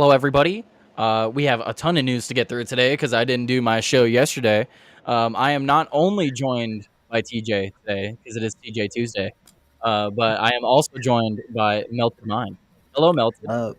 Hello, everybody. We have a ton of news to get through today because I didn't do my show yesterday. I am not only joined by TJ today because it is TJ Tuesday, but I am also joined by Melted Mind. Hello, Melted, Uh,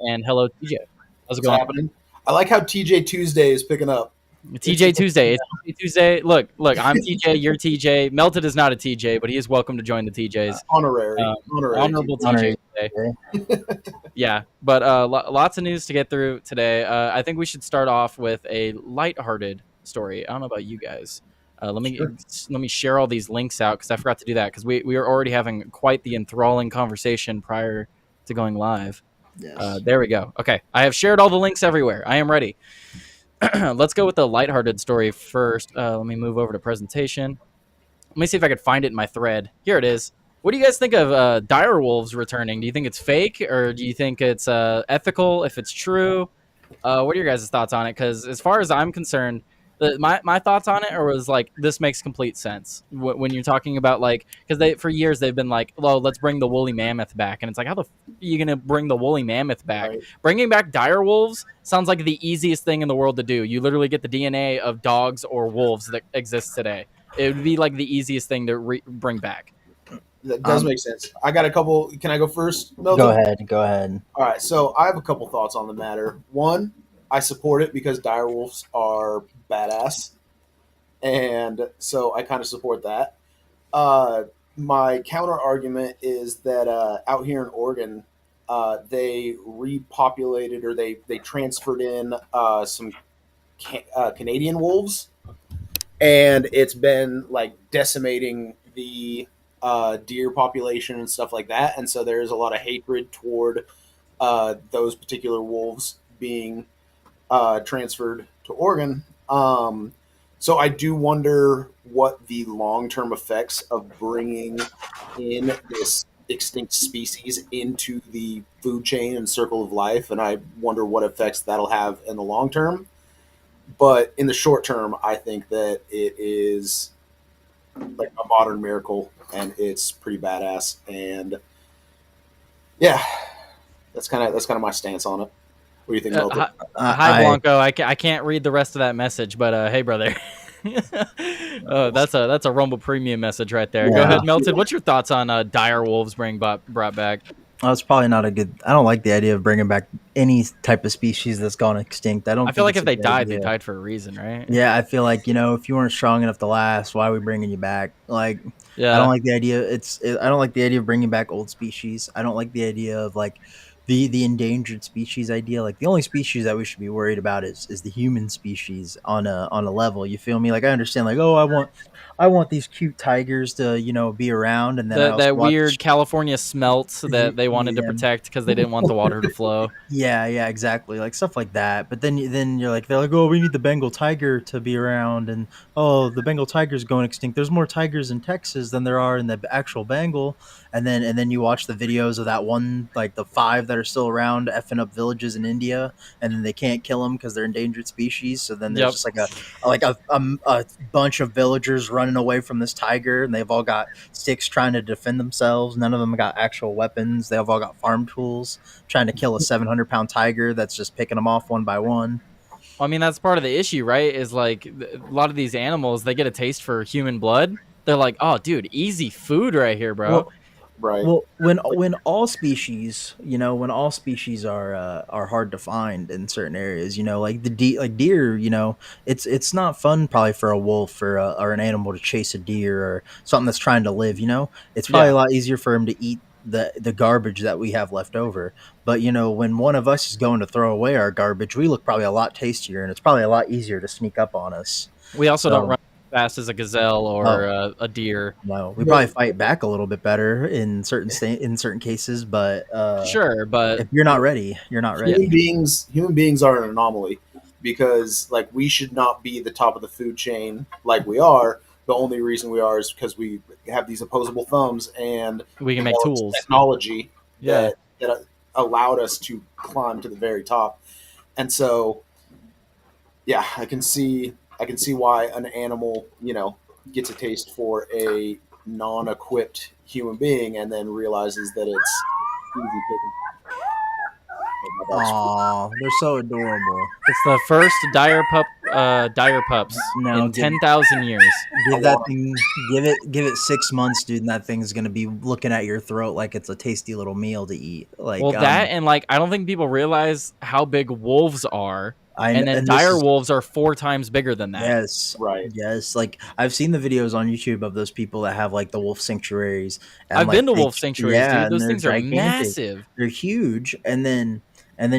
and hello, TJ. How's it What's going? happening? I like how TJ Tuesday is picking up. It's TJ Tuesday. It's TJ Tuesday. Look. I'm TJ. You're TJ. Melted is not a TJ, but he is welcome to join the TJs. honorary, Um, honorary honorable TJ. TJ honorary. today. Yeah, but lots of news to get through today. I think we should start off with a lighthearted story. I don't know about you guys. Sure. Let me share all these links out because I forgot to do that because we are already having quite the enthralling conversation prior to going live. Yes. There we go. Okay, I have shared all the links everywhere. I am ready. Let's go with the lighthearted story first. Let me move over to presentation. Let me see if I could find it in my thread. Here it is. What do you guys think of dire wolves returning? Do you think it's fake or do you think it's ethical? If it's true, what are your guys' thoughts on it? Because as far as I'm concerned, my thoughts on it was like this makes complete sense when you're talking about like because they for years they've been like, oh, let's bring the woolly mammoth back, and it's like how the are you gonna bring the woolly mammoth back? Right. Bringing back dire wolves sounds like the easiest thing in the world to do. You literally get the DNA of dogs or wolves that exist today. It would be like the easiest thing to bring back. That does make sense. I got a couple. Can I go first, Milton? Go ahead. Go ahead. All right. So I have a couple thoughts on the matter. One, I support it because direwolves are badass, and so I kind of support that. Uh, my counter argument is that out here in Oregon, they repopulated or they transferred in some Canadian wolves, and it's been like decimating the deer population and stuff like that. And so there's a lot of hatred toward those particular wolves being transferred to Oregon. So I do wonder what the long term effects of bringing in this extinct species into the food chain and circle of life, and I wonder what effects that'll have in the long term. But in the short term, I think that it is like a modern miracle, and it's pretty badass. And yeah, that's kind of my stance on it. What do you think, Milton? Hi, I Blanco. I can't read the rest of that message, but hey, brother. Oh, that's a Rumble Premium message right there. Go Yeah. ahead, Melton. What's your thoughts on dire wolves being brought back? That's probably not a good. I don't like the idea of bringing back any type of species that's gone extinct. I don't. I feel think like it's if a they good died, they idea. died for a reason, right? Yeah, I feel like if you weren't strong enough to last, why are we bringing you back? Like, I don't Yeah. like the idea. I don't like the idea of bringing back old species. I don't like the idea of like the endangered species idea. Like the only species that we should be worried about is the human species on a level. You feel me? Like I understand. Like I want these cute tigers to be around, and then I also That weird watch. California smelts that they wanted to Yeah, protect because they didn't want the water to flow. yeah, exactly, like stuff like that. But then you're like, they're like, oh, we need the Bengal tiger to be around, and oh, the Bengal tiger's going extinct. There's more tigers in Texas than there are in the actual Bengal. And then you watch the videos of that one, like the five that are still around, effing up villages in India, and then they can't kill them because they're endangered species. So then there's Yep. just like a bunch of villagers running away from this tiger, and they've all got sticks trying to defend themselves. None of them got actual weapons. They've all got farm tools trying to kill a 700-pound tiger that's just picking them off one by one. I mean, that's part of the issue, right? Is like a lot of these animals, they get a taste for human blood. They're like, oh, dude, easy food right here, bro. Well, Right. well, when all species, when all species are hard to find in certain areas, like like deer, it's not fun probably for a wolf or an animal to chase a deer or something that's trying to live. It's probably Yeah. a lot easier for him to eat the garbage that we have left over. But when one of us is going to throw away our garbage, we look probably a lot tastier, and it's probably a lot easier to sneak up on us. We also don't So run as fast as a gazelle or no, a deer. no, we probably fight back a little bit better in certain cases, but Sure, but if you're not ready, you're not yeah, ready. Human beings are an anomaly because like we should not be the top of the food chain like we are. The only reason we are is because we have these opposable thumbs and we can make developed tools. technology Yeah. that allowed us to climb to the very top. And so yeah, I can see why an animal, gets a taste for a non-equipped human being and then realizes that it's easy picking. Oh, my That's Aw, they're so adorable. It's the first dire pups No, in give- 10,000 years. Give that thing, give it 6 months, dude, and that thing's gonna be looking at your throat like it's a tasty little meal to eat. Like, Well, that and like I don't think people realize how big wolves are, and then this dire is- wolves are 4 times bigger than that. Yes, right. yes. Like I've seen the videos on YouTube of those people that have like the wolf sanctuaries. And, I've like, been to they- wolf sanctuaries, yeah, dude. and Those they're things are gigantic. massive. They're huge, and then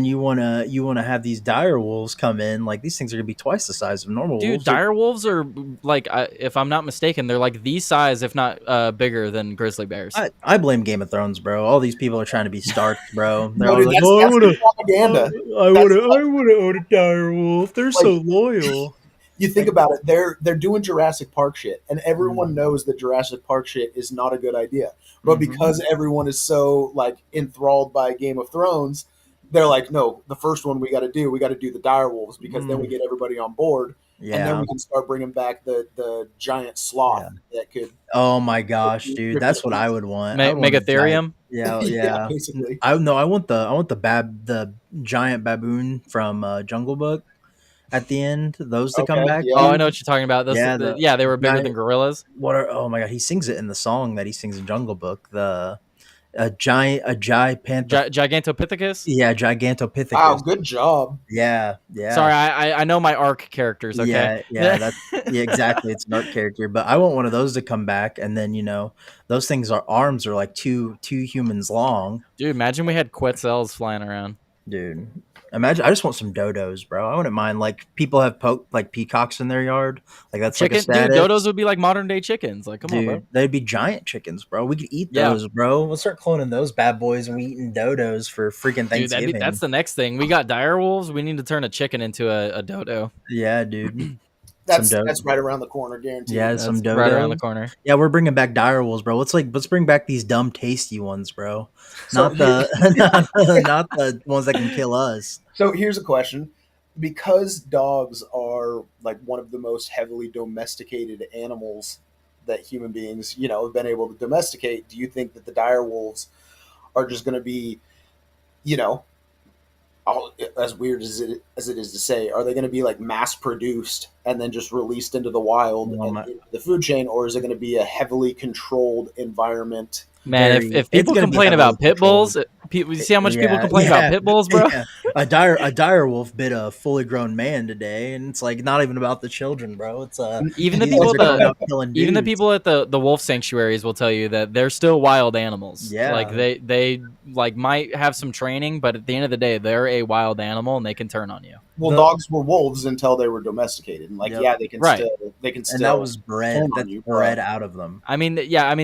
you wanna have these dire wolves come in. Like these things are gonna be twice the size of normal Dude, wolves. dire wolves are like, if I'm not mistaken, they're like the size, if not bigger than grizzly bears. I blame Game of Thrones, bro. All these people are trying to be Stark, bro. They're No, always dude, like, that's, "Oh, I that's wanna, the propaganda. I That's- wanna own a dire wolf. They're so loyal." You think about it, they're doing Jurassic Park shit, and everyone Mm. knows that Jurassic Park shit is not a good idea. But Mhm. because everyone is so like enthralled by Game of Thrones, they're like, no, the first one we got to do the dire wolves because then we get everybody on board, and then Yeah. we can start bringing back the giant sloth that could. Oh my gosh, dude, that's what I would want. I would want a giant- Megatherium. Yeah, Yeah, yeah. basically. I want the giant baboon from Jungle Book at the end. Those to come Okay, back. yeah. Oh, I dude. know what you're talking about. Those, Yeah, yeah, they were bigger giant- than gorillas. What are? Oh my god, he sings it in the song that he sings in Jungle Book. A giant panther. Gigantopithecus. Yeah, Gigantopithecus. Wow, good job. Yeah, yeah. Sorry, I know my arc characters. Okay. Yeah, exactly. It's an art character, but I want one of those to come back, and then those things are arms are like two humans long, Dude, imagine we had Quetzals flying around. dude. Imagine, I just want some dodos, bro. I wouldn't mind like people have like peacocks in their yard, like that's Chicken, like a status. dude, dodos would be like modern day chickens. Like, come on, bro. Dude, they'd be giant chickens, bro. We could eat Yeah. those, bro. Let's start cloning those bad boys and we eating dodos for freaking Dude, Thanksgiving. that's the next thing. We got dire wolves. We need to turn a chicken into a dodo. Yeah, dude. That's dodo. that's right around the corner, guaranteed. Yeah, That's some dodos. right around the corner. Yeah, we're bringing back dire wolves, bro. Let's bring back these dumb, tasty ones, bro. So Not the not the ones that can kill us. So here's a question. Because dogs are like one of the most heavily domesticated animals that human beings, have been able to domesticate, do you think that the dire wolves are just going to be, as weird as it is to say, are they going to be like mass produced and then just released into the wild Well, and my- into the food chain, or is it going to be a heavily controlled environment? Man, Very- if it's people gonna be complain about heavily pit bulls, you see how much people Yeah, complain yeah, about pit bulls, bro? Yeah. A dire wolf bit a fully grown man today, and it's like not even about the children, bro. It's Even the these people guys are coming that out killing even the dudes. people at the wolf sanctuaries will tell you that they're still wild animals. Yeah. Like they like might have some training, but at the end of the day, they're a wild animal and they can turn on you. Well, The- dogs were wolves until they were domesticated, and Yep. yeah, they can Right. still. and that was bred. turn on That's you, bred bro. out of them. I mean,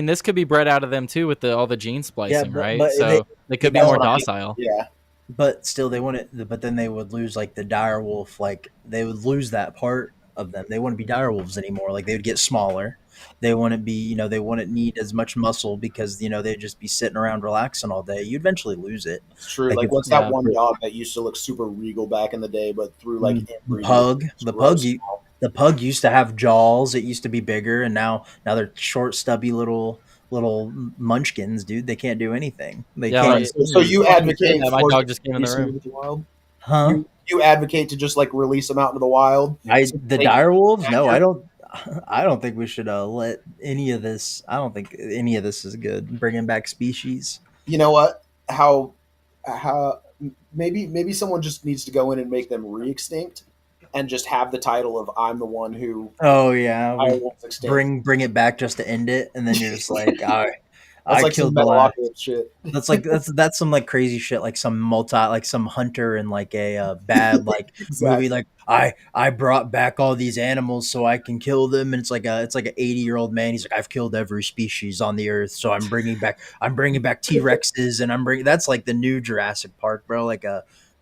this could be bred out of them too with all the gene splicing, but- right? but So they could be that's more what I mean. docile. Yeah. But still, they wouldn't. But then they would lose like the dire wolf. Like they would lose that part of them. They wouldn't be dire wolves anymore. Like they would get smaller. They wouldn't be. They wouldn't need as much muscle because they'd just be sitting around relaxing all day. You'd eventually lose it. It's true. Like, Like, it's- what's yeah. that one dog that used to look super regal back in the day, but through like The inbreeding, pug. it's The gross pug. now. The pug used to have jaws. It used to be bigger, and now they're short, stubby little munchkins, dude. They can't do anything. They Yeah, can't. like- So you advocate Yeah, my for dog just came in the releasing them room. into the wild? Huh? You advocate to just like release them out into the wild? The dire wolves? No, I don't. I don't think we should let any of this. I don't think any of this is good. Bringing back species. You know what? How maybe someone just needs to go in and make them re-extinct, and just have the title of "I'm the one who Oh yeah, I we won't extinct." bring it back just to end it, and then you're just like, all right, That's I like some killed the last. Metalocalypse shit. That's some like crazy shit, like some hunter in like a bad like movie, like I brought back all these animals so I can kill them, and it's like an 80-year-old man. He's like, I've killed every species on the earth, so I'm bringing back T-Rexes, and I'm bringing that's like the new Jurassic Park, bro, like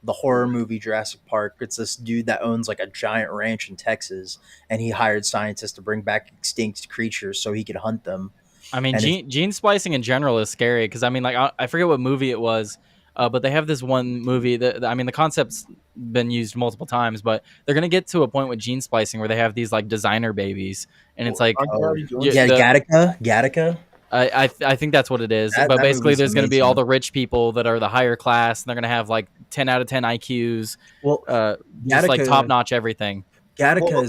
the horror movie Jurassic Park. It's this dude that owns like a giant ranch in Texas, and he hired scientists to bring back extinct creatures so he could hunt them. I mean, And gene splicing in general is scary because I mean, like I forget what movie it was, but they have this one movie that I mean, the concept's been used multiple times, but they're gonna get to a point with gene splicing where they have these like designer babies, and it's like Aren't they already doing Yeah, Yeah, that? the- Gattaca. I think that's what it is. That But basically, movie's there's going to be all amazing. the rich people that are the higher class, and they're going to have like 10 out of 10 IQs, Well, just like top Gattaca notch everything. Gattaca Well,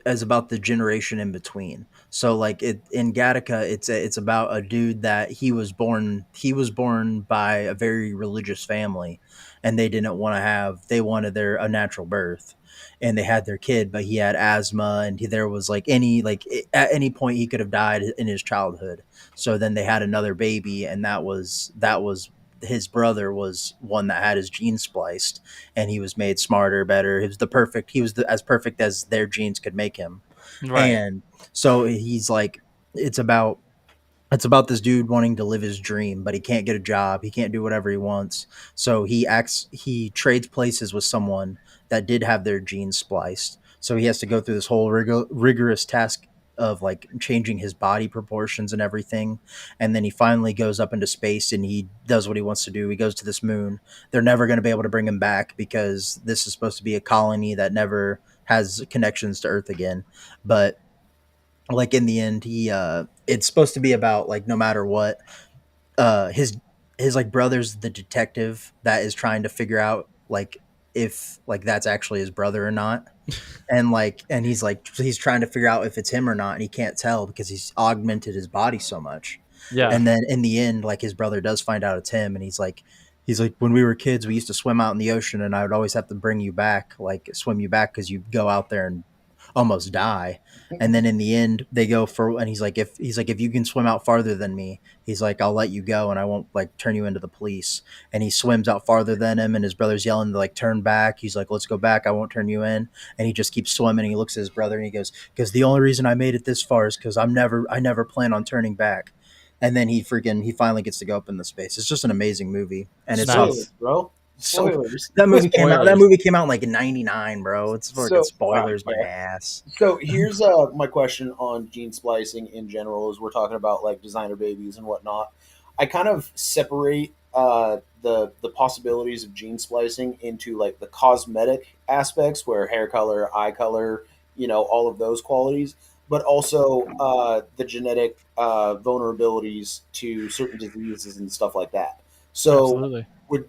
is about the generation in between. So like in Gattaca, it's about a dude that he was born by a very religious family, and they wanted a natural birth, and they had their kid, but he had asthma, and there was at any point he could have died in his childhood. So then they had another baby, and that was his brother was one that had his genes spliced, and he was made smarter, better. As perfect as their genes could make him. Right. And so he's like, it's about it's about this dude wanting to live his dream, but he can't get a job. He can't do whatever he wants. So he trades places with someone that did have their genes spliced. So he has to go through this whole rigorous task of like changing his body proportions and everything. And then he finally goes up into space and he does what he wants to do. He goes to this moon. They're never going to be able to bring him back because this is supposed to be a colony that never has connections to Earth again. But like in the end, he it's supposed to be about like no matter what, his like brother's the detective that is trying to figure out like if like that's actually his brother or not. And he's trying to figure out if it's him or not, and he can't tell because he's augmented his body so much. Yeah. And then in the end, like his brother does find out it's him, and he's like, when we were kids, we used to swim out in the ocean, and I would always have to bring you back, like swim you back, because you go out there and almost die. And then in the end, they go for, and if you can swim out farther than me, he's like, I'll let you go, and I won't like turn you into the police. And he swims out farther than him, and his brother's yelling to like turn back. He's like, let's go back, I won't turn you in. And he just keeps swimming. And he looks at his brother and he goes, because the only reason I made it this far is because I never plan on turning back. And then he finally gets to go up in the space. It's just an amazing movie, and it's Nice. spoilers, bro. so Spoilers. that movie came out. That Spoilers. movie came out in like '99, bro. It's fucking So, spoilers, my okay. ass. So here's my question on gene splicing in general. As we're talking about like designer babies and whatnot, I kind of separate the possibilities of gene splicing into like the cosmetic aspects, where hair color, eye color, all of those qualities, but also the genetic vulnerabilities to certain diseases and stuff like that. So Absolutely.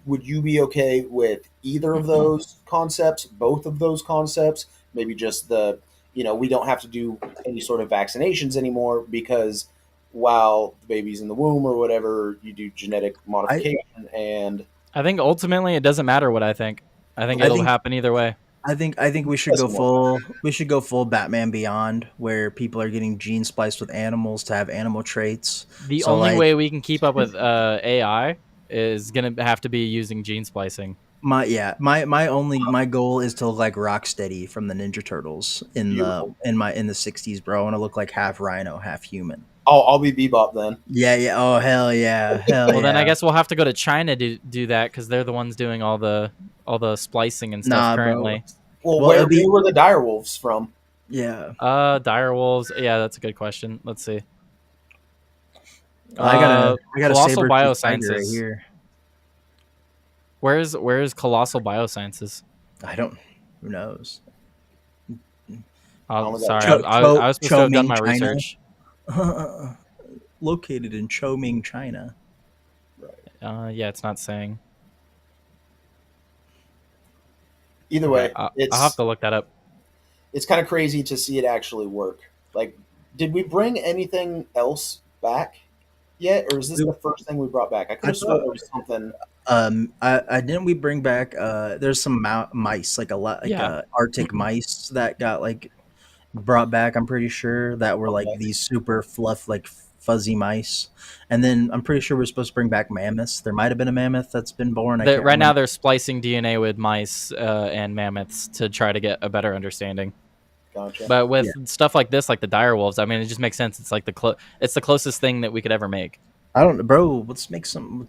would you be okay with either of those concepts, both of those concepts? Maybe just we don't have to do any sort of vaccinations anymore because while the baby's in the womb or whatever, you do genetic I modification and I think ultimately it doesn't matter what I think. I think I it'll think happen either way. I think doesn't work. we should go full Batman Beyond, where people are getting gene spliced with animals to have animal traits. The So only like way we can keep up with AI is gonna have to be using gene splicing. my goal is to look like Rocksteady from the Ninja Turtles Beautiful. in the '60s, bro. I want to look like half rhino, half human. I'll be Bebop then. Yeah, yeah. Oh hell yeah, hell Well, then I yeah. guess we'll have to go to China to do that because they're the ones doing all the splicing and stuff Nah, bro. currently. Well, Well, it'll be where were the dire wolves from? yeah. Dire wolves. Yeah, that's a good question. Let's see. I got a Colossal saber-tooth tiger right Biosciences. here. Where's Colossal Biosciences? I don't. Who knows? Oh, only got sorry, Cho- I was supposed to have done Choming, my China. research. Located in Choming, China. Right. Yeah, it's not saying. Either way, I'll have to look that up. it's kind of crazy to see it actually work. Like, did we bring anything else back yet, or is this the first thing we brought back? I could I have sworn thought there was something. I didn't we bring back there's some mice like a lot like Yeah. Arctic mice that got like brought back. I'm pretty sure that were like Okay. these super fluff like fuzzy mice, and then I'm pretty sure we're supposed to bring back mammoths. There might have been a mammoth that's been born. I can't Right now remember. they're splicing DNA with mice and mammoths to try to get a better understanding. Gotcha. But with Yeah. stuff like this, like the dire wolves, I mean, it just makes sense. It's like it's the closest thing that we could ever make. I don't, bro. Let's make some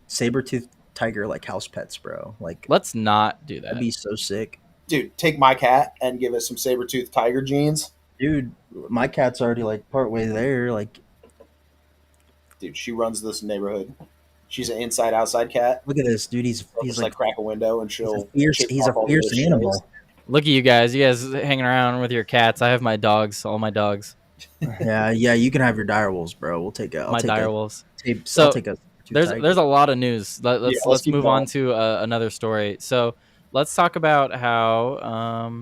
saber tooth tiger like house pets, bro. Like Let's not do that'd that. be so sick, Dude, take my cat and give it some saber tooth tiger genes. dude. My cat's already like part way there. Like, Dude, she runs this neighborhood. She's an inside outside cat. look at this, dude. She'll just like crack a window and she'll chip he's a off all the fierce other animal. strays. Look at you guys. You guys hanging around with your cats. I have my dogs. All my dogs. Yeah, you can have your direwolves, bro. We'll take it. My dire wolves. I'll So take a two there's a lot of news. Yeah, let's Let's keep move on going. to another story. So let's talk about how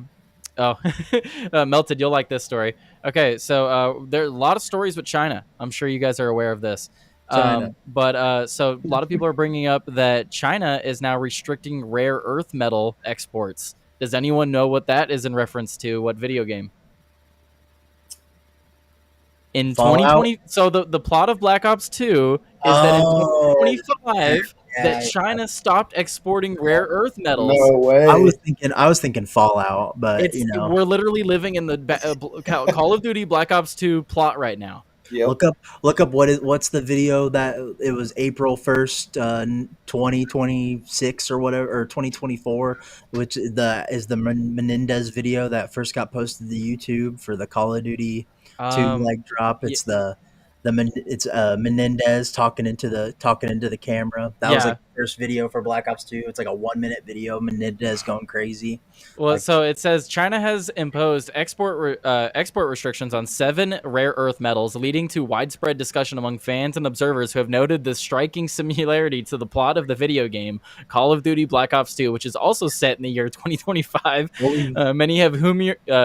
oh Melted, you'll like this story. Okay, so there are a lot of stories with China. I'm sure you guys are aware of this. China. But so a lot of people are bringing up that China is now restricting rare earth metal exports. Does anyone know what that is in reference to? What video game? In Fallout. 2020, so the plot of Black Ops 2 is that in Oh, 2025 that yeah. China stopped exporting rare earth metals. No way. I was thinking Fallout, but It's we're literally living in the Call of Duty Black Ops 2 plot right now. Yep. look up what's the video that it was April 1st, 2026 or whatever, or 2024, which is the Menendez video that first got posted to YouTube for the Call of Duty 2 like drop. y- It's Menendez talking into the camera. That was Yeah. like the first video for Black Ops 2. It's like a 1 minute video. Menendez going crazy. Well, Like, so it says China has imposed export restrictions on 7 rare earth metals, leading to widespread discussion among fans and observers who have noted the striking similarity to the plot of the video game Call of Duty Black Ops 2, which is also set in the year 2025. Many have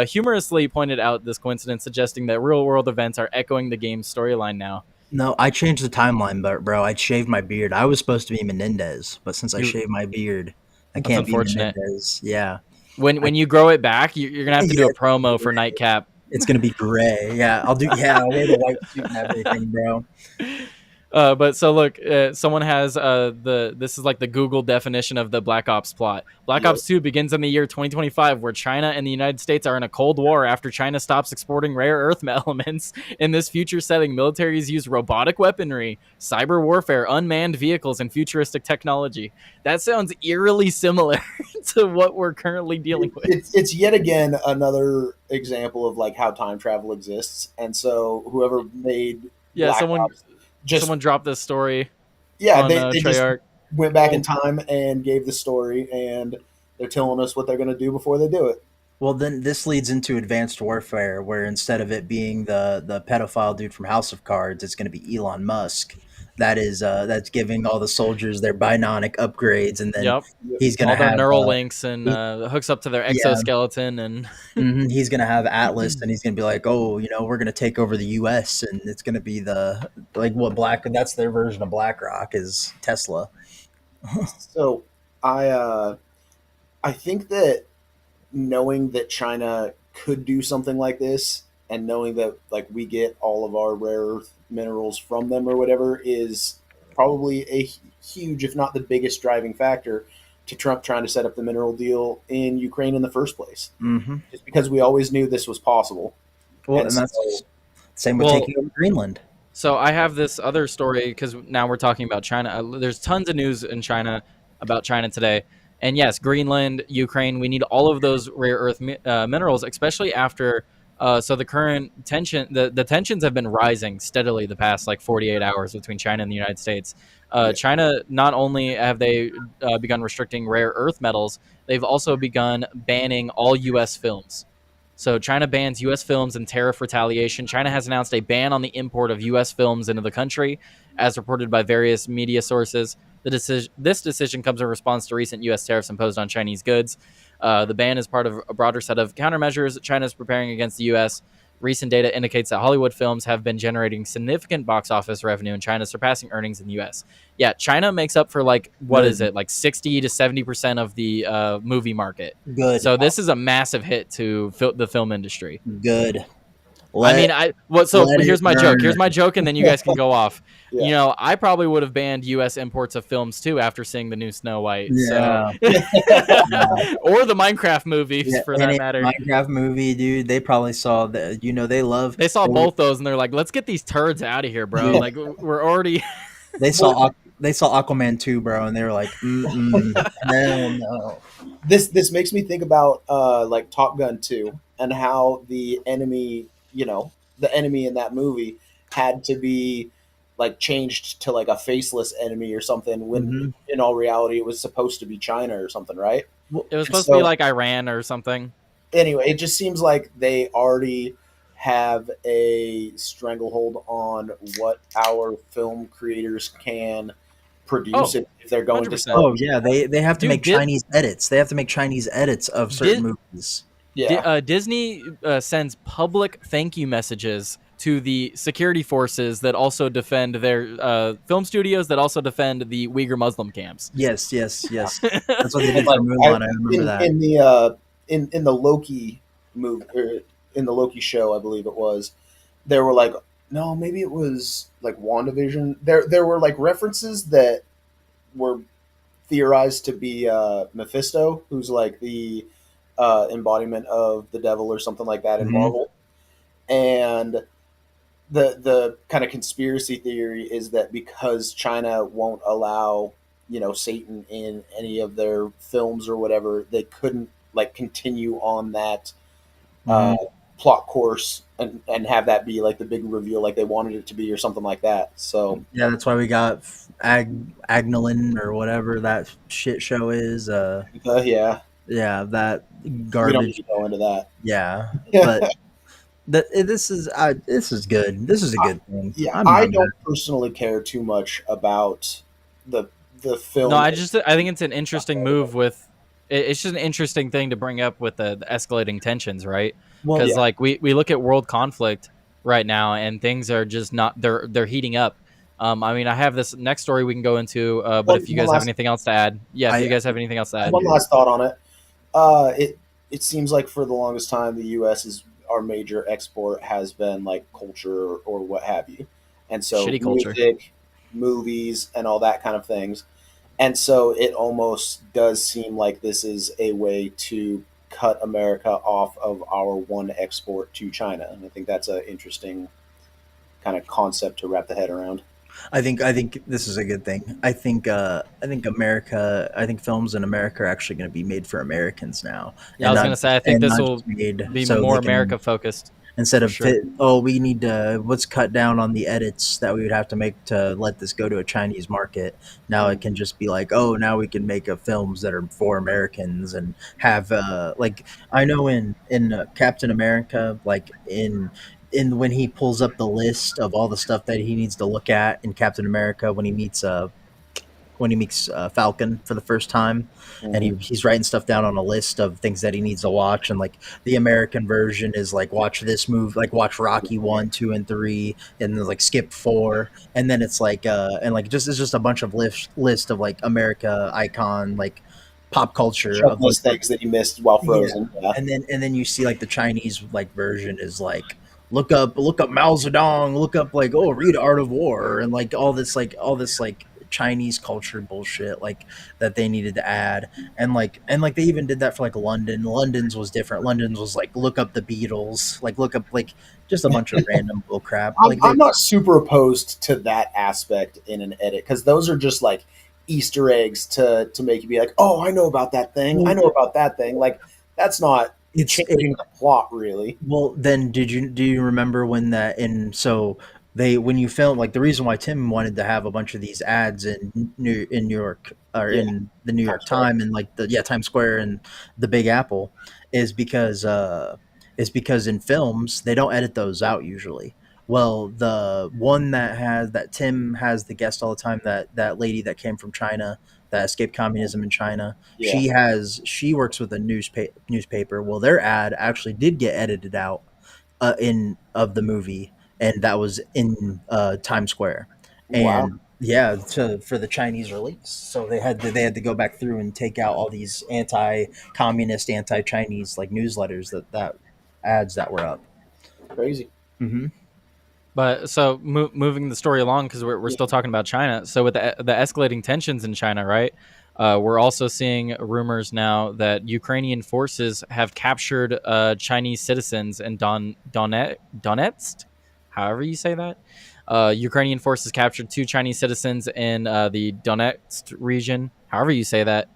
humorously pointed out this coincidence, suggesting that real-world events are echoing the game's storyline now. No, I changed the timeline, but bro, I shaved my beard. I was supposed to be Menendez, but since I You- shaved my beard, I That's can't be unfortunate. Menendez. Yeah, When you grow it back, you're gonna have to do Yeah. a promo for Nightcap. it's gonna be gray. Yeah, I'll do. Yeah, I'll wear the white suit and everything, bro. But so look, someone has this is like the Google definition of the Black Ops plot. Black Yep. Ops 2 begins in the year 2025, where China and the United States are in a Cold War after China stops exporting rare earth elements. In this future setting, militaries use robotic weaponry, cyber warfare, unmanned vehicles, and futuristic technology. That sounds eerily similar to what we're currently dealing with. It's yet again another example of like how time travel exists, and so whoever made Yeah, Black someone Ops just dropped this story yeah on they just Treyarch. went back in time and gave the story, and they're telling us what they're going to do before they do it. Well, then this leads into Advanced Warfare, where instead of it being the pedophile dude from House of Cards, it's going to be Elon Musk. That's giving all the soldiers their bionic upgrades, and then Yep. he's going All to their have neural links and hooks up to their Yeah. exoskeleton and he's going to have Atlas, and he's going to be like, oh, we're going to take over the U.S., and it's going to be that's their version of BlackRock is Tesla. So I think that knowing that China could do something like this, and knowing that like we get all of our rare earth minerals from them or whatever, is probably a huge, if not the biggest, driving factor to Trump trying to set up the mineral deal in Ukraine in the first place. Mm-hmm. Just because we always knew this was possible. Well, And and that's so- same with Well- taking over Greenland. so I have this other story because now we're talking about China. There's tons of news in China about China today. And yes, Greenland, Ukraine, we need all of those rare earth minerals, especially after so the current tension, the tensions have been rising steadily the past like 48 hours between China and the United States. China, not only have they begun restricting rare earth metals, they've also begun banning all U.S. films. So China bans U.S. films in tariff retaliation. China has announced a ban on the import of U.S. films into the country, as reported by various media sources. This decision comes in response to recent U.S. tariffs imposed on Chinese goods. The ban is part of a broader set of countermeasures China is preparing against the U.S. Recent data indicates that Hollywood films have been generating significant box office revenue in China, surpassing earnings in the U.S. Yeah, China makes up for like, what is it, like 60 to 70% of the movie market. Good. So this is a massive hit to the film industry. Good. So let here's it my joke. burn. Here's my joke, and then you guys can go off. Yeah. You know, I probably would have banned U.S. imports of films too after seeing the new Snow White. Yeah. So. Or the Minecraft movies, for that matter. Minecraft movie, dude. They probably saw that. They love. They saw both those, and they're like, "Let's get these turds out of here, bro! Yeah. Like, we're already." They saw Aquaman 2, bro, and they were like, hell no. This makes me think about like Top Gun 2 and how the enemy in that movie had to be like changed to like a faceless enemy or something when Mhm. in all reality it was supposed to be China or something, right? It was supposed to be like Iran or something. Anyway, it just seems like they already have a stranglehold on what our film creators can produce Oh, if they're going to 100%. sell. Oh yeah, they have to Dude, make Chinese edits. They have to make Chinese edits of certain movies. Yeah. Disney sends public thank you messages to the security forces that also defend their film studios, that also defend the Uyghur Muslim camps. Yes. That's what they did Like for Mulan. I remember that. in the Loki movie, or in the Loki show, I believe it was, there were like, no, maybe it was like WandaVision. There were like references that were theorized to be Mephisto, who's like the embodiment of the devil or something like that in Mhm. Marvel. And the kind of conspiracy theory is that because China won't allow, Satan in any of their films or whatever, they couldn't like continue on that uh, Mhm. plot course and have that be like the big reveal like they wanted it to be or something like that. So Yeah, that's why we got Agnolin or whatever that shit show is. yeah, Yeah, that we don't need garbage. to go into that. Yeah, but this is good. This is a good thing. Yeah, I'm I not mad. don't personally care too much about the the film. No, I think it's an interesting move with. It's just an interesting thing to bring up with the escalating tensions, right? Well, Because Yeah. like we look at world conflict right now, and things are just not they're heating up. I mean, I have this next story we can go into, but One, if you one guys have last anything else to add, yeah, if I you guys have anything else to add, one last thought on it. It seems like for the longest time the U.S. is our major export has been like culture or what have you, and so Shitty culture. music, movies, and all that kind of things. And so it almost does seem like this is a way to cut America off of our one export to China, and I think that's an interesting kind of concept to wrap the head around. think this is a good thing. I think America. I think films in America are actually going to be made for Americans now, yeah, I was gonna say I think and this not will just made be so more they can, America focused. instead For of sure. we need to, let's cut down on the edits that we would have to make to let this go to a Chinese market. Now it can just be like, oh, now we can make films that are for Americans and have like, I know in Captain America, like in when he pulls up the list of all the stuff that he needs to look at in Captain America when he meets Falcon for the first time, and Mhm. he's writing stuff down on a list of things that he needs to watch, and like the American version is like, watch this movie, like watch Rocky 1, 2, and 3, and then like skip 4, and then it's like and like just it's just a bunch of list of like America icon, like pop culture of like Checklist things that you missed while yeah, frozen. Yeah. and then you see like the Chinese like version is like, look up Mao Zedong, look up like, oh, read Art of War, and like all this like Chinese culture bullshit like that they needed to add, and like they even did that for like London. London's was different. London's was like, look up the Beatles, like look up like just a bunch of random bull crap. Like I'm not super opposed to that aspect in an edit because those are just like Easter eggs to make you be like, oh, I know about that thing. I know about that thing. Like that's not it's changing the plot really. Well, then do you remember when that in so they when you film, like the reason why Tim wanted to have a bunch of these ads in New York, or Yeah, in the New York Times Square. Time, and like the Times Square and the Big Apple, is because in films they don't edit those out usually. Well, the one that Tim has the guest all the time, that lady that came from China, that escaped communism in China, Yeah. she works with a newspaper. Well, their ad actually did get edited out in of the movie, and that was in Times Square, Wow. and yeah, for the Chinese release. So they had to go back through and take out all these anti-communist, anti-Chinese like newsletters that ads that were up. Crazy. Mm-hmm. But so moving the story along, because we're still talking about China. So with the escalating tensions in China, right? We're also seeing rumors now that Ukrainian forces have captured Chinese citizens in Donetsk, however you say that. Ukrainian forces captured 2 Chinese citizens in the Donetsk region, however you say that,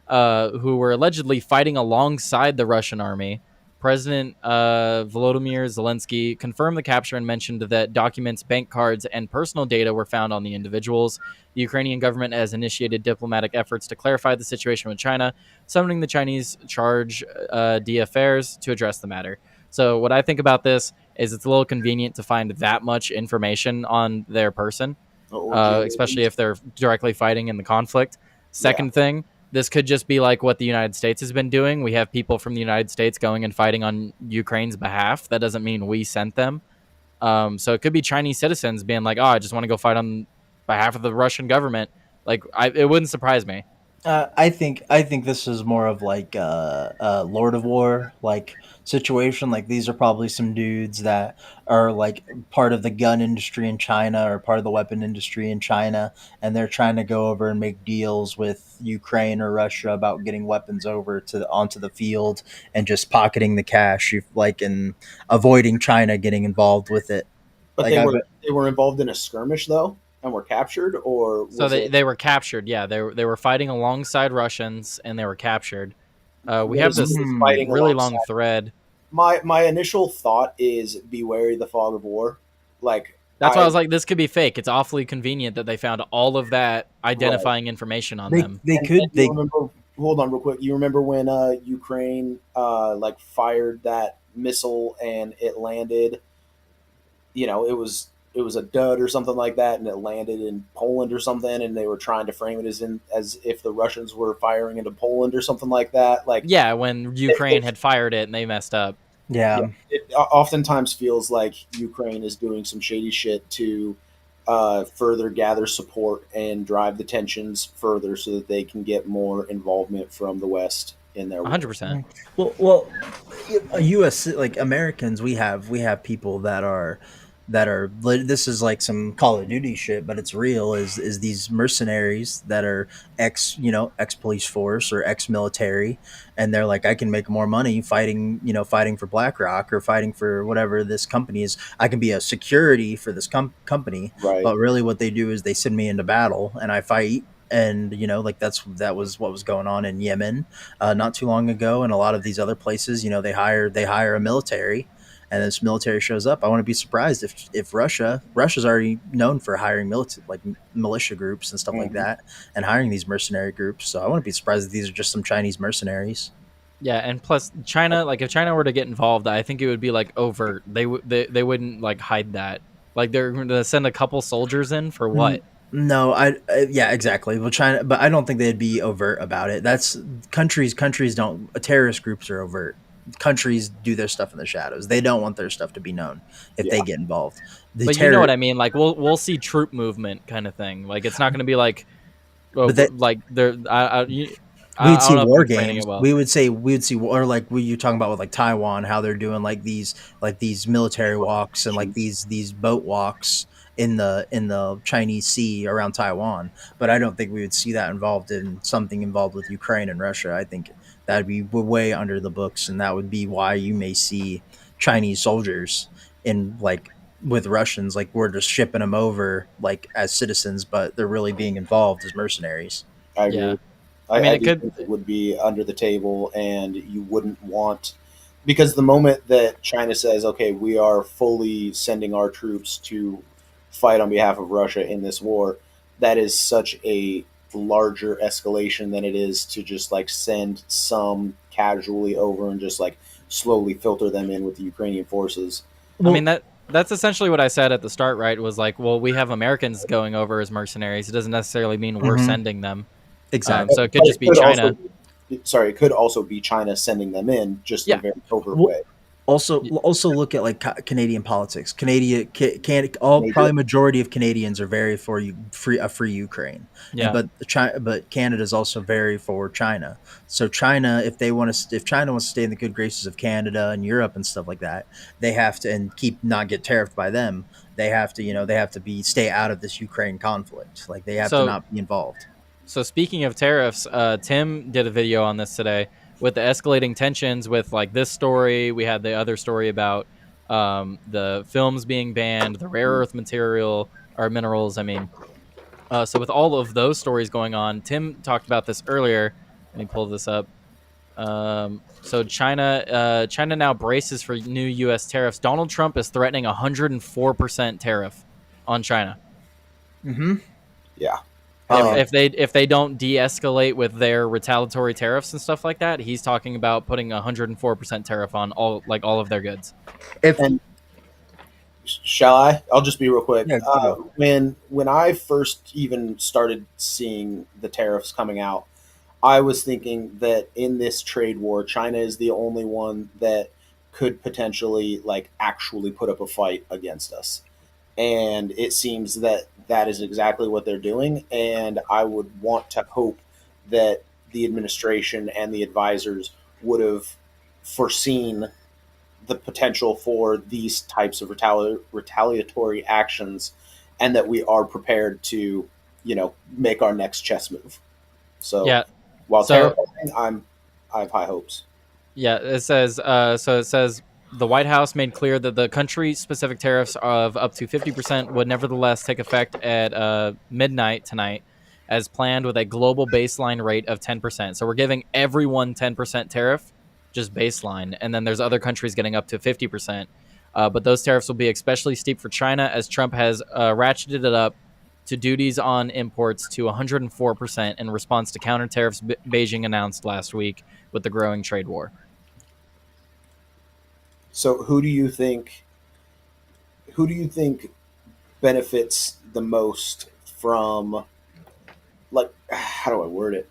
who were allegedly fighting alongside the Russian army. President Volodymyr Zelensky confirmed the capture and mentioned that documents, bank cards, and personal data were found on the individuals. The Ukrainian government has initiated diplomatic efforts to clarify the situation with China, summoning the Chinese charge d'affaires to address the matter. So what I think about this is it's a little convenient to find that much information on their person, especially if they're directly fighting in the conflict. Second thing, this could just be like what the United States has been doing. We have people from the United States going and fighting on Ukraine's behalf. That doesn't mean we sent them. So it could be Chinese citizens being like, "Oh, I just want to go fight on behalf of the Russian government." Like, it wouldn't surprise me. I think this is more of like a Lord of War like situation. Like these are probably some dudes that are like part of the gun industry in China or part of the weapon industry in China, and they're trying to go over and make deals with Ukraine or Russia about getting weapons over to onto the field and just pocketing the cash, like and avoiding China getting involved with it. But Like they were involved in a skirmish though, and were captured, or was So it, they were captured. Yeah, they were fighting alongside Russians, and they were captured. We what have is this fighting really alongside? long thread. My initial thought is be wary the fog of war. Like That's why I was like, this could be fake. It's awfully convenient that they found all of that identifying information on them. they and, could and they you remember, hold on real quick. You remember when Ukraine like fired that missile and it landed? You know, it was a dud or something like that, and it landed in Poland or something, and they were trying to frame it as if the Russians were firing into Poland or something like that. Like, Yeah, when Ukraine had fired it and they messed up. yeah. yeah, it oftentimes feels like Ukraine is doing some shady shit to further gather support and drive the tensions further so that they can get more involvement from the West in their war. 100%. Well, U.S. like Americans, we have people that are this is like some Call of Duty shit, but it's real. Is these mercenaries that are ex police force or ex military, and they're like, I can make more money fighting for BlackRock or fighting for whatever this company is. I can be a security for this company, Right. but really what they do is they send me into battle and I fight. And like that was what was going on in Yemen not too long ago, and a lot of these other places. They hire a military, and this military shows up. I want to be surprised if Russia's already known for hiring militia groups and stuff like that, and hiring these mercenary groups. So I want to be surprised if these are just some Chinese mercenaries. Yeah, and plus China, like if China were to get involved, I think it would be like overt. They wouldn't like hide that. Like they're going to send a couple soldiers in for what? No, yeah, exactly. Well, China, but I don't think they'd be overt about it. That's countries don't, terrorist groups are overt. Countries do their stuff in the shadows. They don't want their stuff to be known if they get involved. But you know what I mean? Like we'll see troop movement kind of thing. Like it's not going to be like, well, like they're. We'd see war I'm explaining games. it well. We'd see, or like you're talking about with like Taiwan, how they're doing like these military walks and like these boat walks in the Chinese Sea around Taiwan. But I don't think we would see that involved with Ukraine and Russia. I think that'd be way under the books, and that would be why you may see Chinese soldiers in like with Russians, like we're just shipping them over like as citizens, but they're really being involved as mercenaries. I agree. Yeah. I mean, do think it would be under the table, and you wouldn't want, because the moment that China says, "Okay, we are fully sending our troops to fight on behalf of Russia in this war," that is such a larger escalation than it is to just like send some casually over and just like slowly filter them in with the Ukrainian forces. I mean that's essentially what I said at the start, right? Was like, well, we have Americans going over as mercenaries. It doesn't necessarily mean we're sending them. Exactly. So it could just be China. It could also be China sending them in, just in a very covert way. Also look at like Canadian politics. Probably majority of Canadians are very for a free Ukraine. Yeah. But Canada is also very for China. So China, if China wants to stay in the good graces of Canada and Europe and stuff like that, they have to and not get tariffed by them. They have to stay out of this Ukraine conflict. Like they have to not be involved. So speaking of tariffs, Tim did a video on this today with the escalating tensions with like this story. We had the other story about the films being banned, the rare earth material or minerals. I mean, so with all of those stories going on, Tim talked about this earlier. Let me pull this up. So China now braces for new U.S. tariffs. Donald Trump is threatening 104% tariff on China. Mm-hmm. Yeah. Um, If they don't de-escalate with their retaliatory tariffs and stuff like that, he's talking about putting 104% tariff on all of their goods. If and shall I? I'll just be real quick. Yeah, go. When I first even started seeing the tariffs coming out, I was thinking that in this trade war, China is the only one that could potentially like actually put up a fight against us. And it seems that that is exactly what they're doing. And I would want to hope that the administration and the advisors would have foreseen the potential for these types of retaliatory actions, and that we are prepared to, make our next chess move. So, Yeah. while So- terrifying, I have high hopes. Yeah, it says the White House made clear that the country-specific tariffs of up to 50% would nevertheless take effect at midnight tonight, as planned, with a global baseline rate of 10%. So we're giving everyone 10% tariff, just baseline, and then there's other countries getting up to 50%. But those tariffs will be especially steep for China, as Trump has ratcheted it up to duties on imports to 104% in response to counter tariffs Beijing announced last week with the growing trade war. So, who do you think? Who do you think benefits the most from? Like, how do I word it?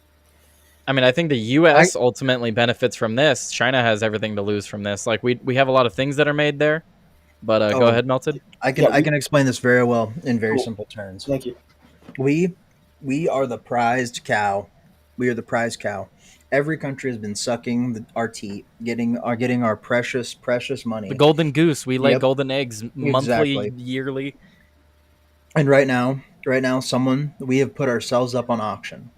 I mean, I think the U.S. ultimately benefits from this. China has everything to lose from this. Like, we have a lot of things that are made there. But go ahead, Melted. I can explain this very well in very simple terms. Thank you. We are the prized cow. We are the prized cow. Every country has been sucking our teat, getting our precious money. The golden goose. We lay Yep. golden eggs monthly, Exactly. yearly. And right now, we have put ourselves up on auction.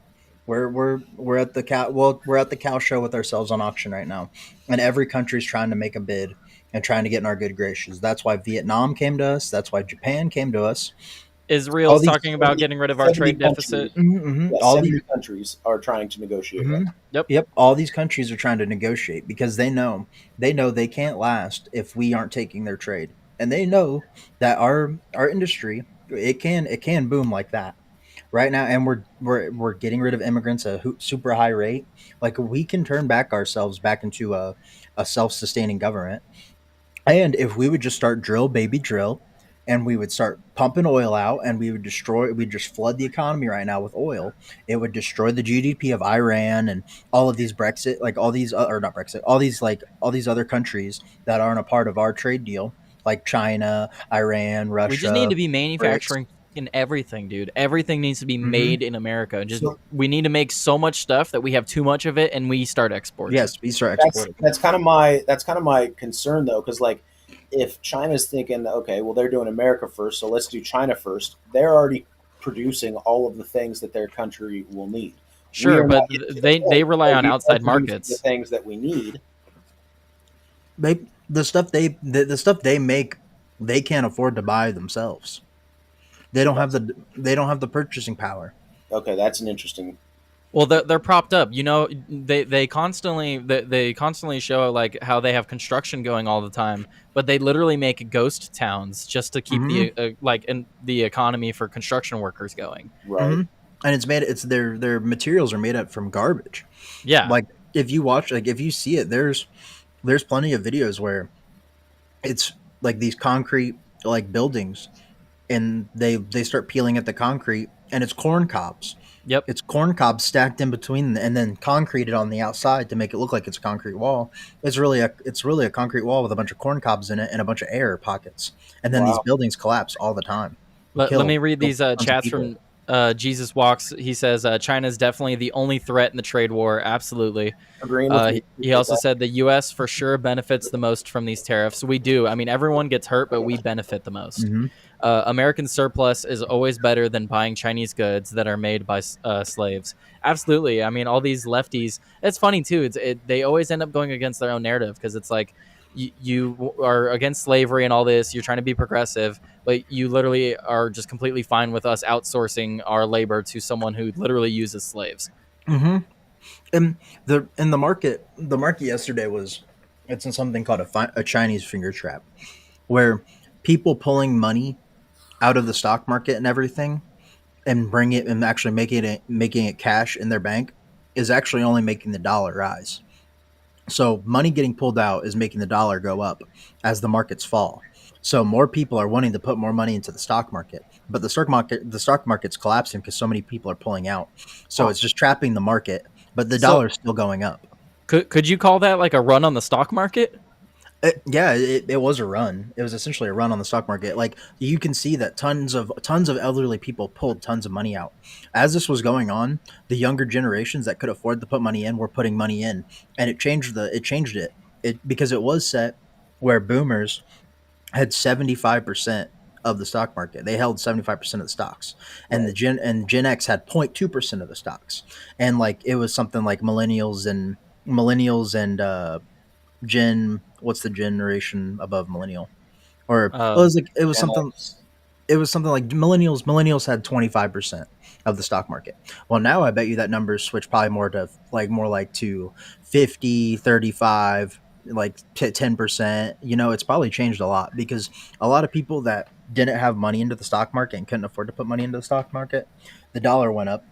We're at the cow show with ourselves on auction right now, and every country's trying to make a bid and trying to get in our good graces. That's why Vietnam came to us. That's why Japan came to us. Israel's talking about getting rid of our 70 trade deficit. Yeah, All 70 these countries are trying to negotiate. Mhm. Yep. Yep. All these countries are trying to negotiate because they know they can't last if we aren't taking their trade, and they know that our industry it can boom like that right now, and we're getting rid of immigrants at a super high rate. Like we can turn ourselves back into a self-sustaining government, and if we would just start drill baby drill, and we would start pumping oil out, and we'd just flood the economy right now with oil, it would destroy the GDP of Iran and all of these Brexit, like all these, or not Brexit, all these other countries that aren't a part of our trade deal, like China, Iran, Russia. We just need to be manufacturing in everything, dude. Everything needs to be made in America. We need to make so much stuff that we have too much of it, and we start exporting. Yes, we start exporting. That's kind of my concern though, because like if China's thinking, okay, well they're doing America first, so let's do China first. They're already producing all of the things that their country will need. Sure, but they rely on outside markets. The things that we need. The stuff they make, they can't afford to buy themselves. They don't have the purchasing power. Okay, that's an interesting. Well, they're propped up. You know, they constantly show like how they have construction going all the time, but they literally make ghost towns just to keep the economy for construction workers going. Right. Mm-hmm. And their materials are made up from garbage. Yeah. Like if you see it, there's plenty of videos where it's like these concrete like buildings, and they start peeling at the concrete, and it's corn cobs. Yep. It's corn cobs stacked in between and then concreted on the outside to make it look like it's a concrete wall. It's really a concrete wall with a bunch of corn cobs in it and a bunch of air pockets. And then these buildings collapse all the time. Let me read these chats from Jesus Walks. He says China is definitely the only threat in the trade war. Absolutely. Agreeing with you. He also said the U.S. for sure benefits the most from these tariffs. We do. I mean, everyone gets hurt, but we benefit the most. Mm-hmm. American surplus is always better than buying Chinese goods that are made by slaves. Absolutely. I mean, all these lefties. It's funny too. They always end up going against their own narrative, because it's like you are against slavery and all this. You're trying to be progressive, but you literally are just completely fine with us outsourcing our labor to someone who literally uses slaves. Mm-hmm. And the market yesterday it's in something called a Chinese finger trap, where people pulling money out of the stock market and everything and bring it and actually making it cash in their bank is actually only making the dollar rise. So money getting pulled out is making the dollar go up as the markets fall. So more people are wanting to put more money into the stock market, but the stock market's collapsing because so many people are pulling out. So it's just trapping the market, but the So- dollar's still going up. Could you call that like a run on the stock market? It was a run. It was essentially a run on the stock market. Like you can see that tons of elderly people pulled tons of money out. As this was going on, the younger generations that could afford to put money in were putting money in, and it changed it because it was set where boomers had 75% of the stock market. They held 75% of the stocks, and the Gen X had 0.2% of the stocks, and like it was something like millennials and Gen, what's the generation above millennial? Or Gen X. it was something like millennials had 25% of the stock market. Well, now I bet you that number switched probably more like to 50, 35, like 10%. You know, it's probably changed a lot because a lot of people that didn't have money into the stock market and couldn't afford to put money into the stock market, the dollar went up.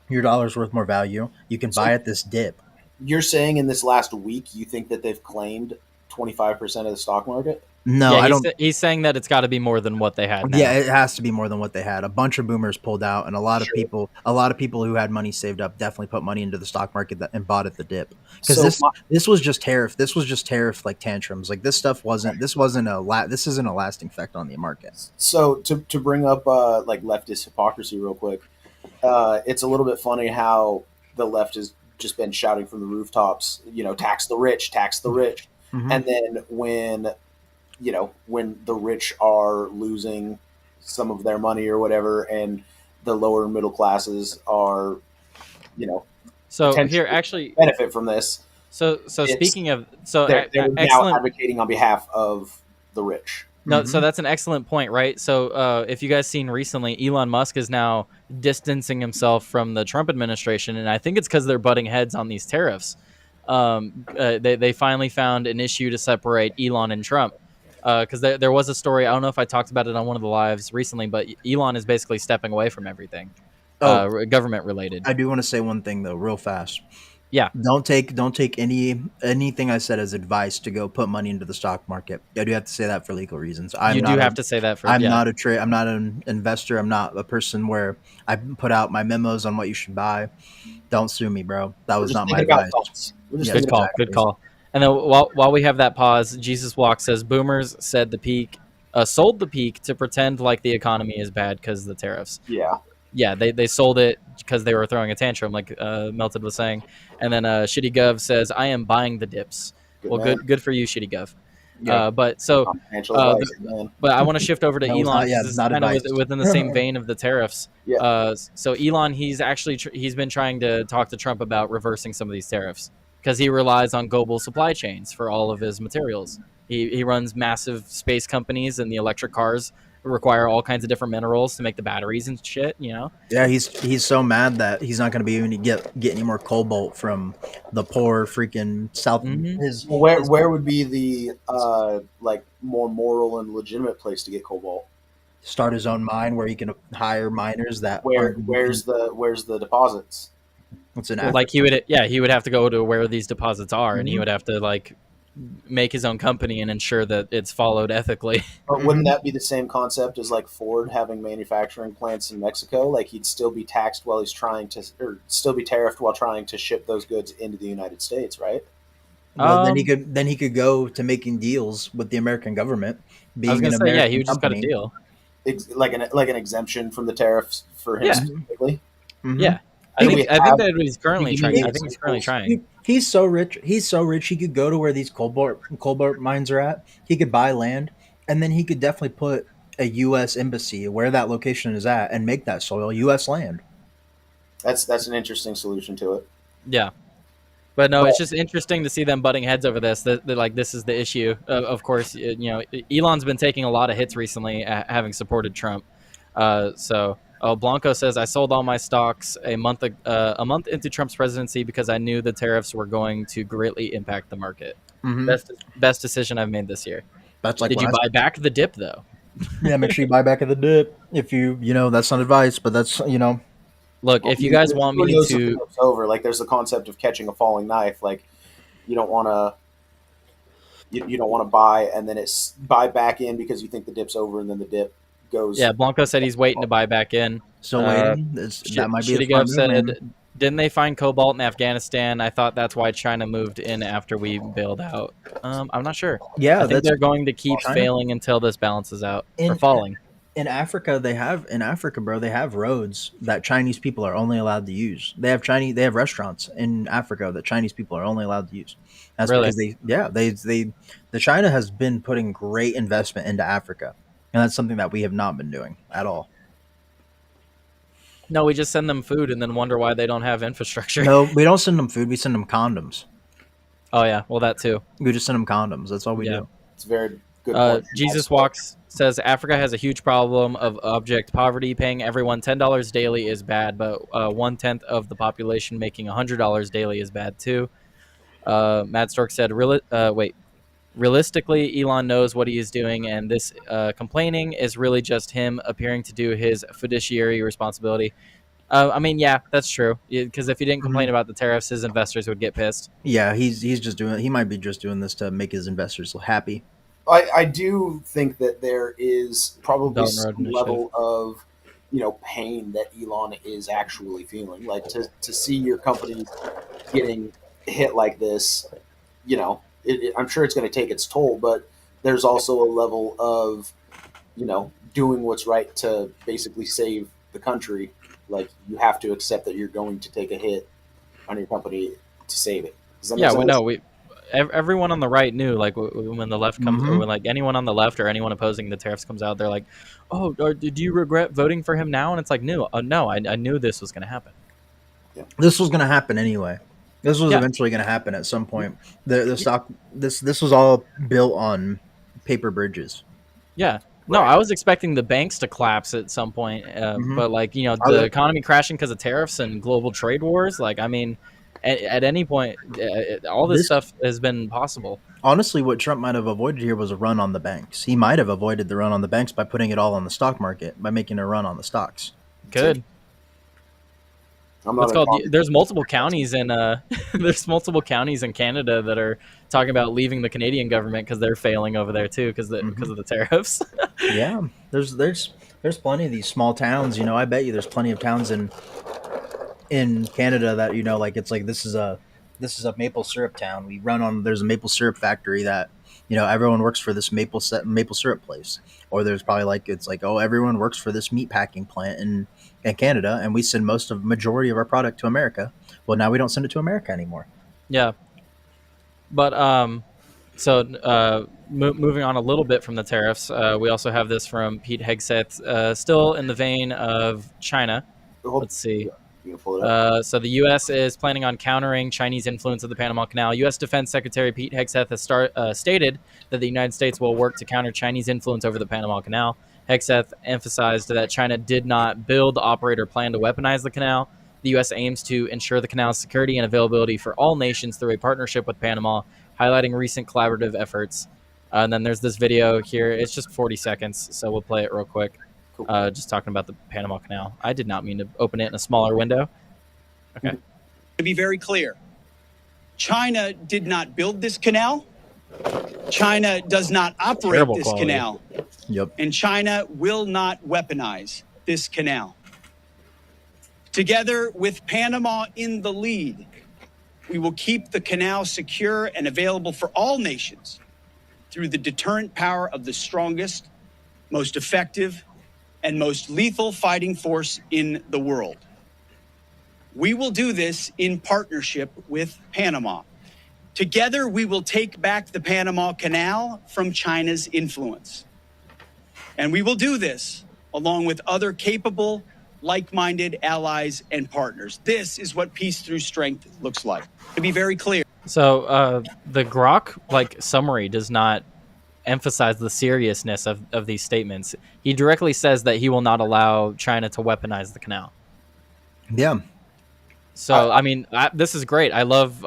Your dollar's worth more value. You can buy at this dip. You're saying in this last week, you think that they've claimed 25% of the stock market? No, yeah, I don't. He's saying that it's got to be more than what they had now. Yeah, it has to be more than what they had. A bunch of boomers pulled out, and a lot of Sure. people who had money saved up definitely put money into the stock market and bought at the dip. Because So this was just tariff. This was just tariff like tantrums. Like this stuff wasn't. This wasn't this isn't a lasting effect on the market. So to bring up like leftist hypocrisy real quick, it's a little bit funny how the left has just been shouting from the rooftops, tax the rich, tax the rich, Mhm. and then when the rich are losing some of their money or whatever, and the lower middle classes are, So potentially here, actually, benefit from this, so speaking of, so they're now excellent. advocating on behalf of the rich. No, Mhm. so that's an excellent point, right? So if you guys seen recently, Elon Musk is now distancing himself from the Trump administration, and I think it's because they're butting heads on these tariffs. They finally found an issue to separate Elon and Trump. Because there was a story, I don't know if I talked about it on one of the lives recently, but Elon is basically stepping away from everything, government related. I do want to say one thing though, real fast. Yeah. Don't take anything I said as advice to go put money into the stock market. I do have to say that for legal reasons. You do have to say that for, I'm yeah. not I'm not an investor. I'm not a person where I put out my memos on what you should buy. Don't sue me, bro. That was not my advice. We're just Yeah, Good thinking call. about Good call. And then while we have that pause, Jesus Walk says boomers sold the peak to pretend like the economy is bad because of the tariffs. Yeah. Yeah, they sold it because they were throwing a tantrum, like Melted was saying. And then Shitty Gov says, "I am buying the dips." Well, man. good for you, Shitty Gov. Yeah. But so, Financial uh, advice, man. but I want to shift over to No, it's Elon. not- yeah, 'Cause this is not kind of advice. within the same vein of the tariffs. Yeah. So Elon, he's actually he's been trying to talk to Trump about reversing some of these tariffs because he relies on global supply chains for all of his materials. He runs massive space companies, and the electric cars require all kinds of different minerals to make the batteries and shit. Yeah, he's so mad that he's not going to be able to get any more cobalt from the poor freaking South. Mhm. Where would be the like more moral and legitimate place to get cobalt? Start his own mine where he can hire miners that Where's the deposits? What's an Well, like he would have to go to where these deposits are, and he Mhm. would have to like make his own company and ensure that it's followed ethically. But wouldn't that be the same concept as like Ford having manufacturing plants in Mexico? Like he'd still be taxed while he's trying to, or still be tariffed while trying to ship those goods into the United States, right? Well, Um, then he could go to making deals with the American government. I was Being gonna an say, yeah, American he would just got a company. deal. Like an exemption from the tariffs for him Yeah. specifically. Mhm. Yeah, Can I we think that's what he's currently we can trying. make I think he's currently examples. trying. He's so rich. He's so rich. He could go to where these cobalt mines are at. He could buy land, and then he could definitely put a U.S. embassy where that location is at, and make that soil U.S. land. That's an interesting solution to it. Yeah, but no, it's just interesting to see them butting heads over this. That like this is the issue. Of course, Elon's been taking a lot of hits recently, having supported Trump. Blanco says, I sold all my stocks a month into Trump's presidency because I knew the tariffs were going to greatly impact the market. Mhm. Best decision I've made this year. That's like Did you when I- buy back the dip though? Yeah, make sure you buy back at the dip. If that's not advice, but that's Look, Well, if you guys there's want two me ways to, it's over. Like there's the concept of catching a falling knife. Like you don't want to you don't want to buy and then it's buy back in because you think the dip's over and then the dip goes. yeah, Blanco said he's waiting to buy back in. still Uh, waiting. That might be a Shitty smart Gov move, man. said, didn't they find cobalt in Afghanistan? I thought that's why China moved in after we bailed out. I'm not sure. Yeah, I think that's they're going to keep China. failing until this balances out or In falling. in Africa, bro, they have roads that Chinese people are only allowed to use. They have restaurants in Africa that Chinese people are only allowed to use. That's Really? because the China has been putting great investment into Africa, and that's something that we have not been doing at all. No, we just send them food and then wonder why they don't have infrastructure. No, we don't send them food. We send them condoms. Oh yeah, well that too. We just send them condoms. That's all we Yeah. do. It's a very good. Jesus Walks says Africa has a huge problem of object poverty. Paying everyone $10 daily is bad, but 1/10 of the population making $100 daily is bad too. Mad Stork said, realistically, Elon knows what he is doing, and this complaining is really just him appearing to do his fiduciary responsibility. I mean, yeah, that's true. Because if he didn't complain about the tariffs, his investors would get pissed. Yeah, he's just doing. He might be just doing this to make his investors happy. I do think that there is probably Belt and some Road Initiative. level of pain that Elon is actually feeling. Like to see your company getting hit like this, I'm sure it's going to take its toll, but there's also a level of doing what's right to basically save the country. Like you have to accept that you're going to take a hit on your company to save it. Does that make Yeah, sense? we know. Everyone on the right knew, like when the left comes, or Mhm. when like anyone on the left or anyone opposing the tariffs comes out, they're like, "Oh, did you regret voting for him now?" And it's like, no, I knew this was going to happen. This was going to happen anyway. This was Yeah. eventually going to happen at some point. The stock. This was all built on paper bridges. Yeah. No, I was expecting the banks to collapse at some point, but like the economy crashing because of tariffs and global trade wars. Like, I mean, at any point, all this stuff has been possible. Honestly, what Trump might have avoided here was a run on the banks. He might have avoided the run on the banks by putting it all on the stock market, by making a run on the stocks. Good. I'm What's not called? There's multiple counties in there's multiple counties in Canada that are talking about leaving the Canadian government because they're failing over there too because of the tariffs. Yeah, there's plenty of these small towns. I bet you there's plenty of towns in Canada that like it's like this is a maple syrup town. There's a maple syrup factory that everyone works for this maple syrup place, or there's probably everyone works for this meat packing plant in Canada, and we send majority of our product to America. Well, now we don't send it to America anymore. Yeah, but moving on a little bit from the tariffs, we also have this from Pete Hegseth, still in the vein of China. Let's see. So the U.S. is planning on countering Chinese influence of the Panama Canal. U.S. Defense Secretary Pete Hegseth has stated that the United States will work to counter Chinese influence over the Panama Canal. Hegseth emphasized that China did not build, operate, or plan to weaponize the canal. The U.S. aims to ensure the canal's security and availability for all nations through a partnership with Panama, highlighting recent collaborative efforts. And then there's this video here. It's just 40 seconds, so we'll play it real quick. Just talking about the Panama Canal. I did not mean to open it in a smaller window. Okay. To be very clear, China did not build this canal. China does not operate Terrible this quality. canal. Yep. And China will not weaponize this canal. Together with Panama in the lead, we will keep the canal secure and available for all nations through the deterrent power of the strongest, most effective, and most lethal fighting force in the world. We will do this in partnership with Panama. Together, we will take back the Panama Canal from China's influence. And we will do this along with other capable, like-minded allies and partners. This is what peace through strength looks like. To be very clear. So the Grok summary does not emphasize the seriousness of these statements. He directly says that he will not allow China to weaponize the canal. Yeah. So I mean, this is great. I love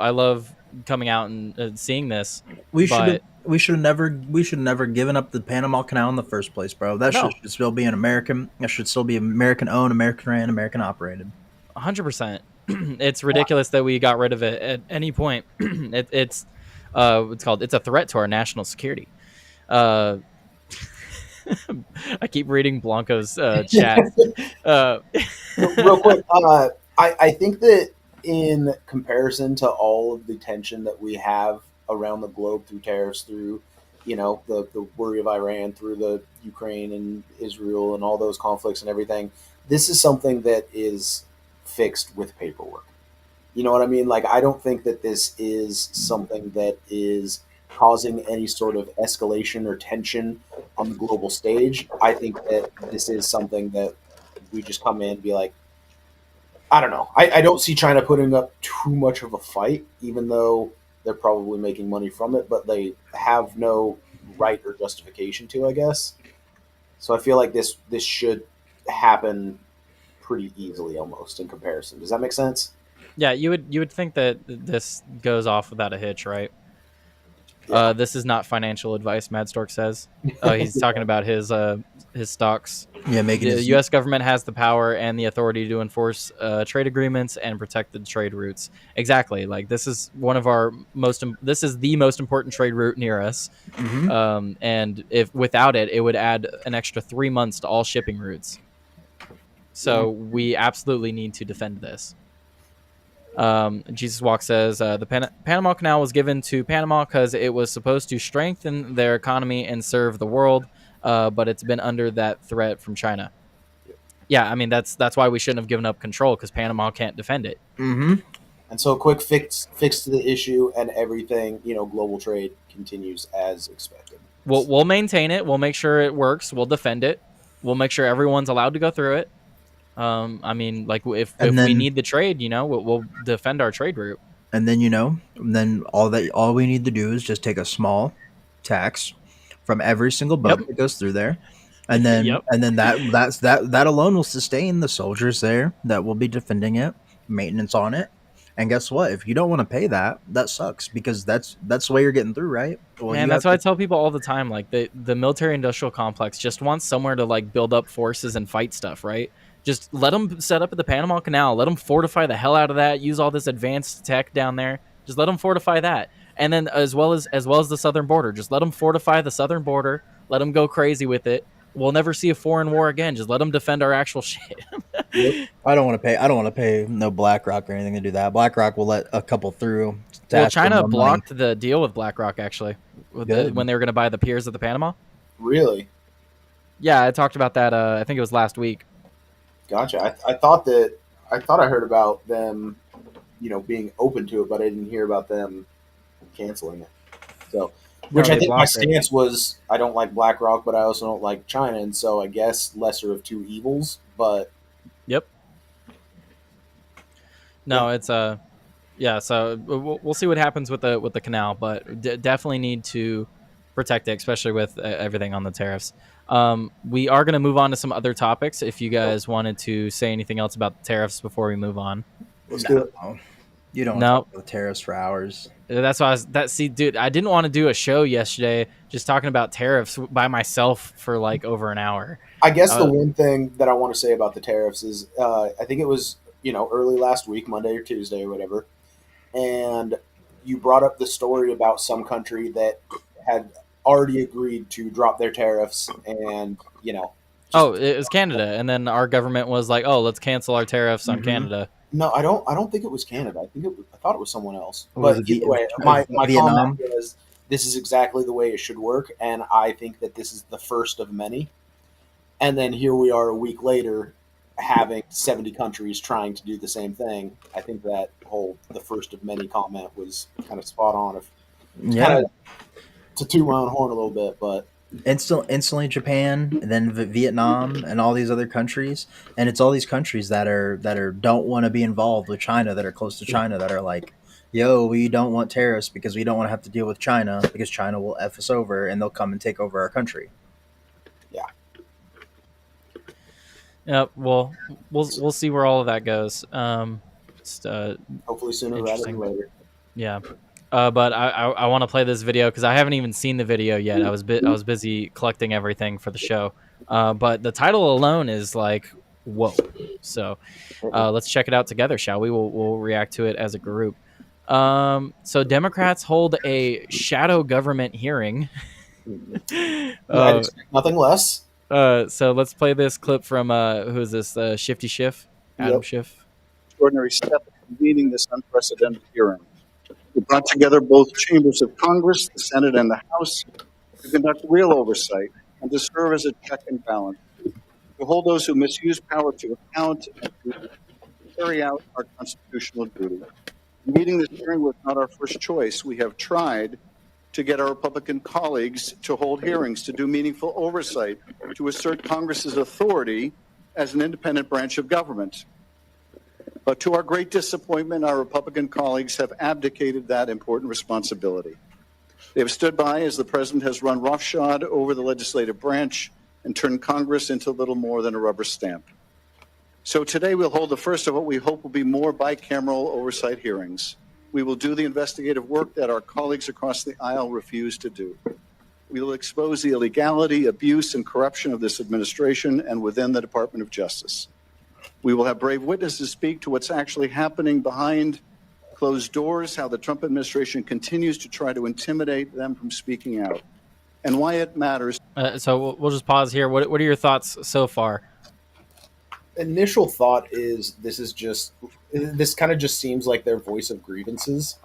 coming out and seeing this. We should We should have never given up the Panama Canal in the first place, bro. That No. should still be an American. That should still be American owned, American ran, American operated. 100%. It's ridiculous that we got rid of it at any point. It's a threat to our national security. Uh, I keep reading Blanco's chat. Real quick, I think that in comparison to all of the tension that we have around the globe through tariffs, through the worry of Iran, through the Ukraine and Israel and all those conflicts and everything, this is something that is fixed with paperwork. You know what I mean? Like, I don't think that this is something that is causing any sort of escalation or tension on the global stage. I think that this is something that we just come in and be like, I don't know. I don't see China putting up too much of a fight, even though they're probably making money from it, but they have no right or justification to, I guess. So I feel like this should happen pretty easily almost in comparison. Does that make sense? Yeah, you would think that this goes off without a hitch, right? Yeah. This is not financial advice, Mad Stork says. He's talking about his stocks. Yeah, making The U.S. government has the power and the authority to enforce trade agreements and protect the trade routes. Exactly. Like, this is one of our this is the most important trade route near us. Mhm. And if without it, it would add an extra 3 months to all shipping routes. So we absolutely need to defend this. Jesus Walk says the Panama Canal was given to Panama because it was supposed to strengthen their economy and serve the world, but it's been under that threat from China. Yeah, I mean that's why we shouldn't have given up control, because Panama can't defend it. Mhm. And so a quick fix to the issue and everything, global trade continues as expected. We'll maintain it. We'll make sure it works. We'll defend it. We'll make sure everyone's allowed to go through it. I mean, like if we need the trade, we'll defend our trade route. And then all we need to do is just take a small tax from every single boat that goes through there, and then that alone will sustain the soldiers there that will be defending it, maintenance on it. And guess what? If you don't want to pay that, that sucks, because that's the way you're getting through, right? Well, Man, that's what I tell people all the time. Like the military industrial complex just wants somewhere to like build up forces and fight stuff, right? Just let them set up at the Panama Canal. Let them fortify the hell out of that. Use all this advanced tech down there. Just let them fortify that. And then as well as the southern border, just let them fortify the southern border. Let them go crazy with it. We'll never see a foreign war again. Just let them defend our actual shit. I don't want to pay no BlackRock or anything to do that. BlackRock will let a couple through. Well, China blocked the deal with BlackRock, actually, when they were going to buy the piers at the Panama. Really? Yeah, I talked about that. I think it was last week. Gotcha. I thought I heard about them, being open to it, but I didn't hear about them canceling it. So, which I think my stance was, I don't like BlackRock, but I also don't like China, and so I guess lesser of two evils. But yep. No, it's yeah. So we'll see what happens with the canal, but definitely need to protect it, especially with everything on the tariffs. We are going to move on to some other topics. If you guys wanted to say anything else about the tariffs before we move on. Let's do it. You don't want to talk about the tariffs for hours. That's why dude, I didn't want to do a show yesterday just talking about tariffs by myself for like over an hour. I guess the one thing that I want to say about the tariffs is I think it was, early last week, Monday or Tuesday or whatever, and you brought up the story about some country that had already agreed to drop their tariffs, and it was Canada, and then our government was like, oh, let's cancel our tariffs on Canada. No, I don't think it was Canada. I thought it was someone else. But either way, my comment is this is exactly the way it should work, and I think that this is the first of many. And then here we are a week later, having 70 countries trying to do the same thing. I think that the first of many comment was kind of spot on. To toot my own horn a little bit, but instantly Japan, and then Vietnam, and all these other countries, and it's all these countries that don't want to be involved with China, that are close to China, that are like, yo, we don't want tariffs because we don't want to have to deal with China, because China will F us over and they'll come and take over our country. Yeah. Yep. Well, we'll see where all of that goes. Hopefully sooner rather than later. Yeah. but I want to play this video because I haven't even seen the video yet. I was busy collecting everything for the show. But the title alone is like, whoa. So let's check it out together, shall we? We'll react to it as a group. So Democrats hold a shadow government hearing. I'd expect nothing less. So let's play this clip from who is this? Shifty Schiff, Adam Yep. Schiff. Extraordinary step in convening this unprecedented hearing. We brought together both chambers of Congress, the Senate and the House, to conduct real oversight and to serve as a check and balance, to hold those who misuse power to account and to carry out our constitutional duty. Meeting this hearing was not our first choice. We have tried to get our Republican colleagues to hold hearings, to do meaningful oversight, to assert Congress's authority as an independent branch of government. But to our great disappointment, our Republican colleagues have abdicated that important responsibility. They have stood by as the president has run roughshod over the legislative branch and turned Congress into little more than a rubber stamp. So today we'll hold the first of what we hope will be more bicameral oversight hearings. We will do the investigative work that our colleagues across the aisle refuse to do. We will expose the illegality, abuse, and corruption of this administration and within the Department of Justice. We will have brave witnesses speak to what's actually happening behind closed doors, how the Trump administration continues to try to intimidate them from speaking out, and why it matters. So we'll just pause here. What are your thoughts so far? Initial thought is this kind of just seems like their voice of grievances.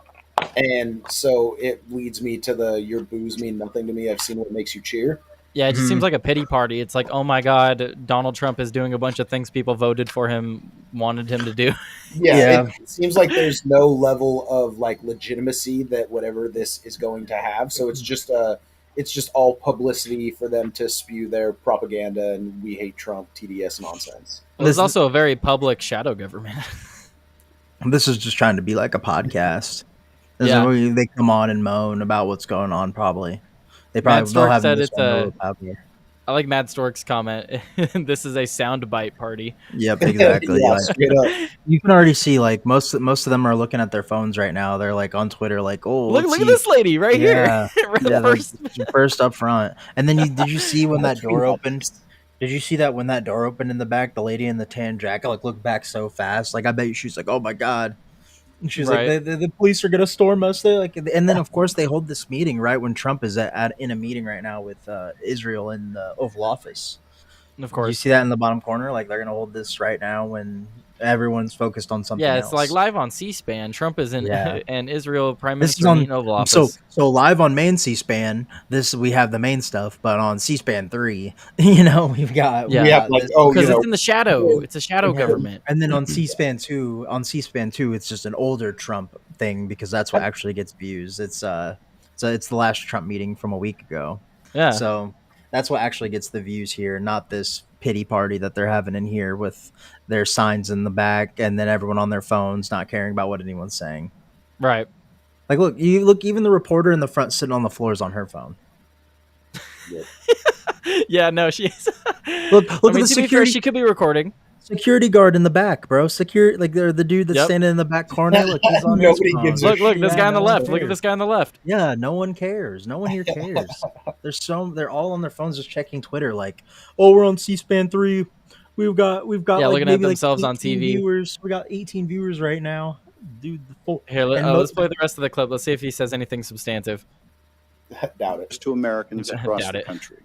And so it leads me to the your boos mean nothing to me. I've seen what makes you cheer. Yeah, it just seems like a pity party. It's like, oh my God, Donald Trump is doing a bunch of things people voted for him, wanted him to do. Yeah. It seems like there's no level of like legitimacy that whatever this is going to have. So it's just all publicity for them to spew their propaganda and we hate Trump TDS nonsense. Well, there's also a very public shadow government. This is just trying to be like a podcast. This is Yeah. where they come on and moan about what's going on. Probably they Matt probably Stork they'll have said this it's one a- real popular. I like Mad Stork's comment. This is a soundbite party. Yep, exactly. Yeah, Like, straight up. you can already see like most of them are looking at their phones right now. They're like on Twitter, like, oh, Look let's at see. this lady right Yeah. here. Right Yeah, first. first up front. And then did you see when that door opened? Did you see that when that door opened in the back, the lady in the tan jacket like looked back so fast? Like I bet you she's like, oh my God. And she's Right. like, the police are gonna storm us. They like, and then of course they hold this meeting right when Trump is in a meeting right now with Israel in the Oval Office. Of You course. see that in the bottom corner? Like they're gonna hold this right now when everyone's focused on something. Yeah, it's else. like live on C-SPAN. Trump is in Yeah. and Israel Prime This is Minister on- meeting Oval Office. So live on main C-SPAN, we have the main stuff, but on C-SPAN 3, we've got Yeah. We have like this- Because it's in the shadow. It's a shadow government. and then on C-SPAN 2, it's just an older Trump thing because that's what actually gets views. It's the last Trump meeting from a week ago. Yeah. So that's what actually gets the views here, not this pity party that they're having in here with their signs in the back and then everyone on their phones not caring about what anyone's saying. Right. Like, look, even the reporter in the front sitting on the floor is on her phone. Yeah, no, she's. Look I at mean, the to be fair, security she could be recording. security guard in the back, bro. Like they're the dude that's Yep. standing in the back corner. Look, he's on his Nobody phone. gives a Look, this Yeah, guy on the no one left. Look at cares. this guy on the left. Yeah, no one cares. No one here cares. They're all on their phones just checking Twitter. Like, oh, we're on C-SPAN 3. We've got Yeah, like looking at maybe themselves like on 18 TV. viewers. We got 18 viewers right now, dude. Here, And let's most- play the rest of the clip. Let's see if he says anything substantive. Doubt it. To Americans across Doubt the it. country.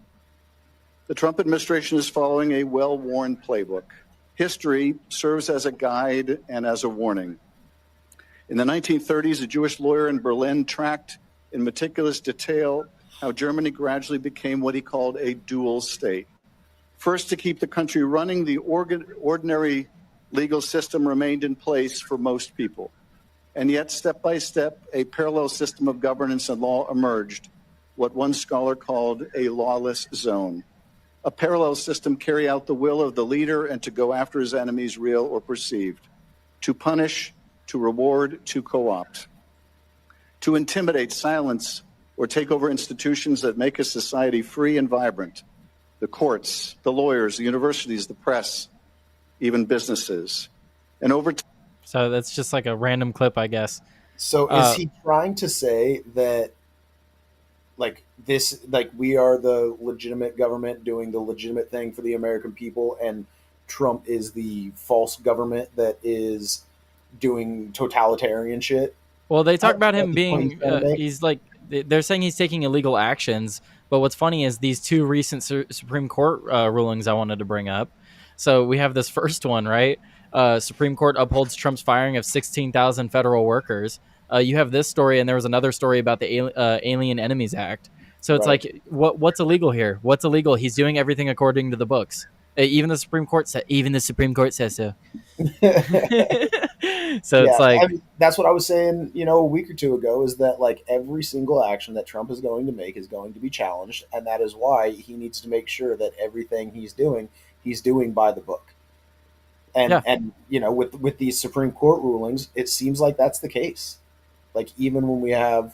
The Trump administration is following a well-worn playbook. History serves as a guide and as a warning. In the 1930s, a Jewish lawyer in Berlin tracked in meticulous detail how Germany gradually became what he called a dual state. First, to keep the country running, the ordinary legal system remained in place for most people. And yet, step by step, a parallel system of governance and law emerged, what one scholar called a lawless zone. A parallel system carry out the will of the leader and to go after his enemies, real or perceived, to punish, to reward, to co-opt, to intimidate, silence, or take over institutions that make a society free and vibrant, the courts, the lawyers, the universities, the press, even businesses. And over time, So that's just like a random clip, I guess. So is Uh, he trying to say that like this like we are the legitimate government doing the legitimate thing for the American people, and Trump is the false government that is doing totalitarian shit? well, they talk about That's him the point he's being trying to make. he's like they're saying he's taking illegal actions. But what's funny is these two recent Supreme Court rulings I wanted to bring up. So we have this first one, right? Supreme Court upholds Trump's firing of 16,000 federal workers. You have this story, and there was another story about the Alien Enemies Act. So it's Right. like, what's illegal here? What's illegal? He's doing everything according to the books. Even the Supreme Court said. Even the Supreme Court says so. So it's Yeah, like, I mean, that's what I was saying, a week or two ago, is that like every single action that Trump is going to make is going to be challenged, and that is why he needs to make sure that everything he's doing by the book. yeah. And with these Supreme Court rulings, it seems like that's the case. Like even when we have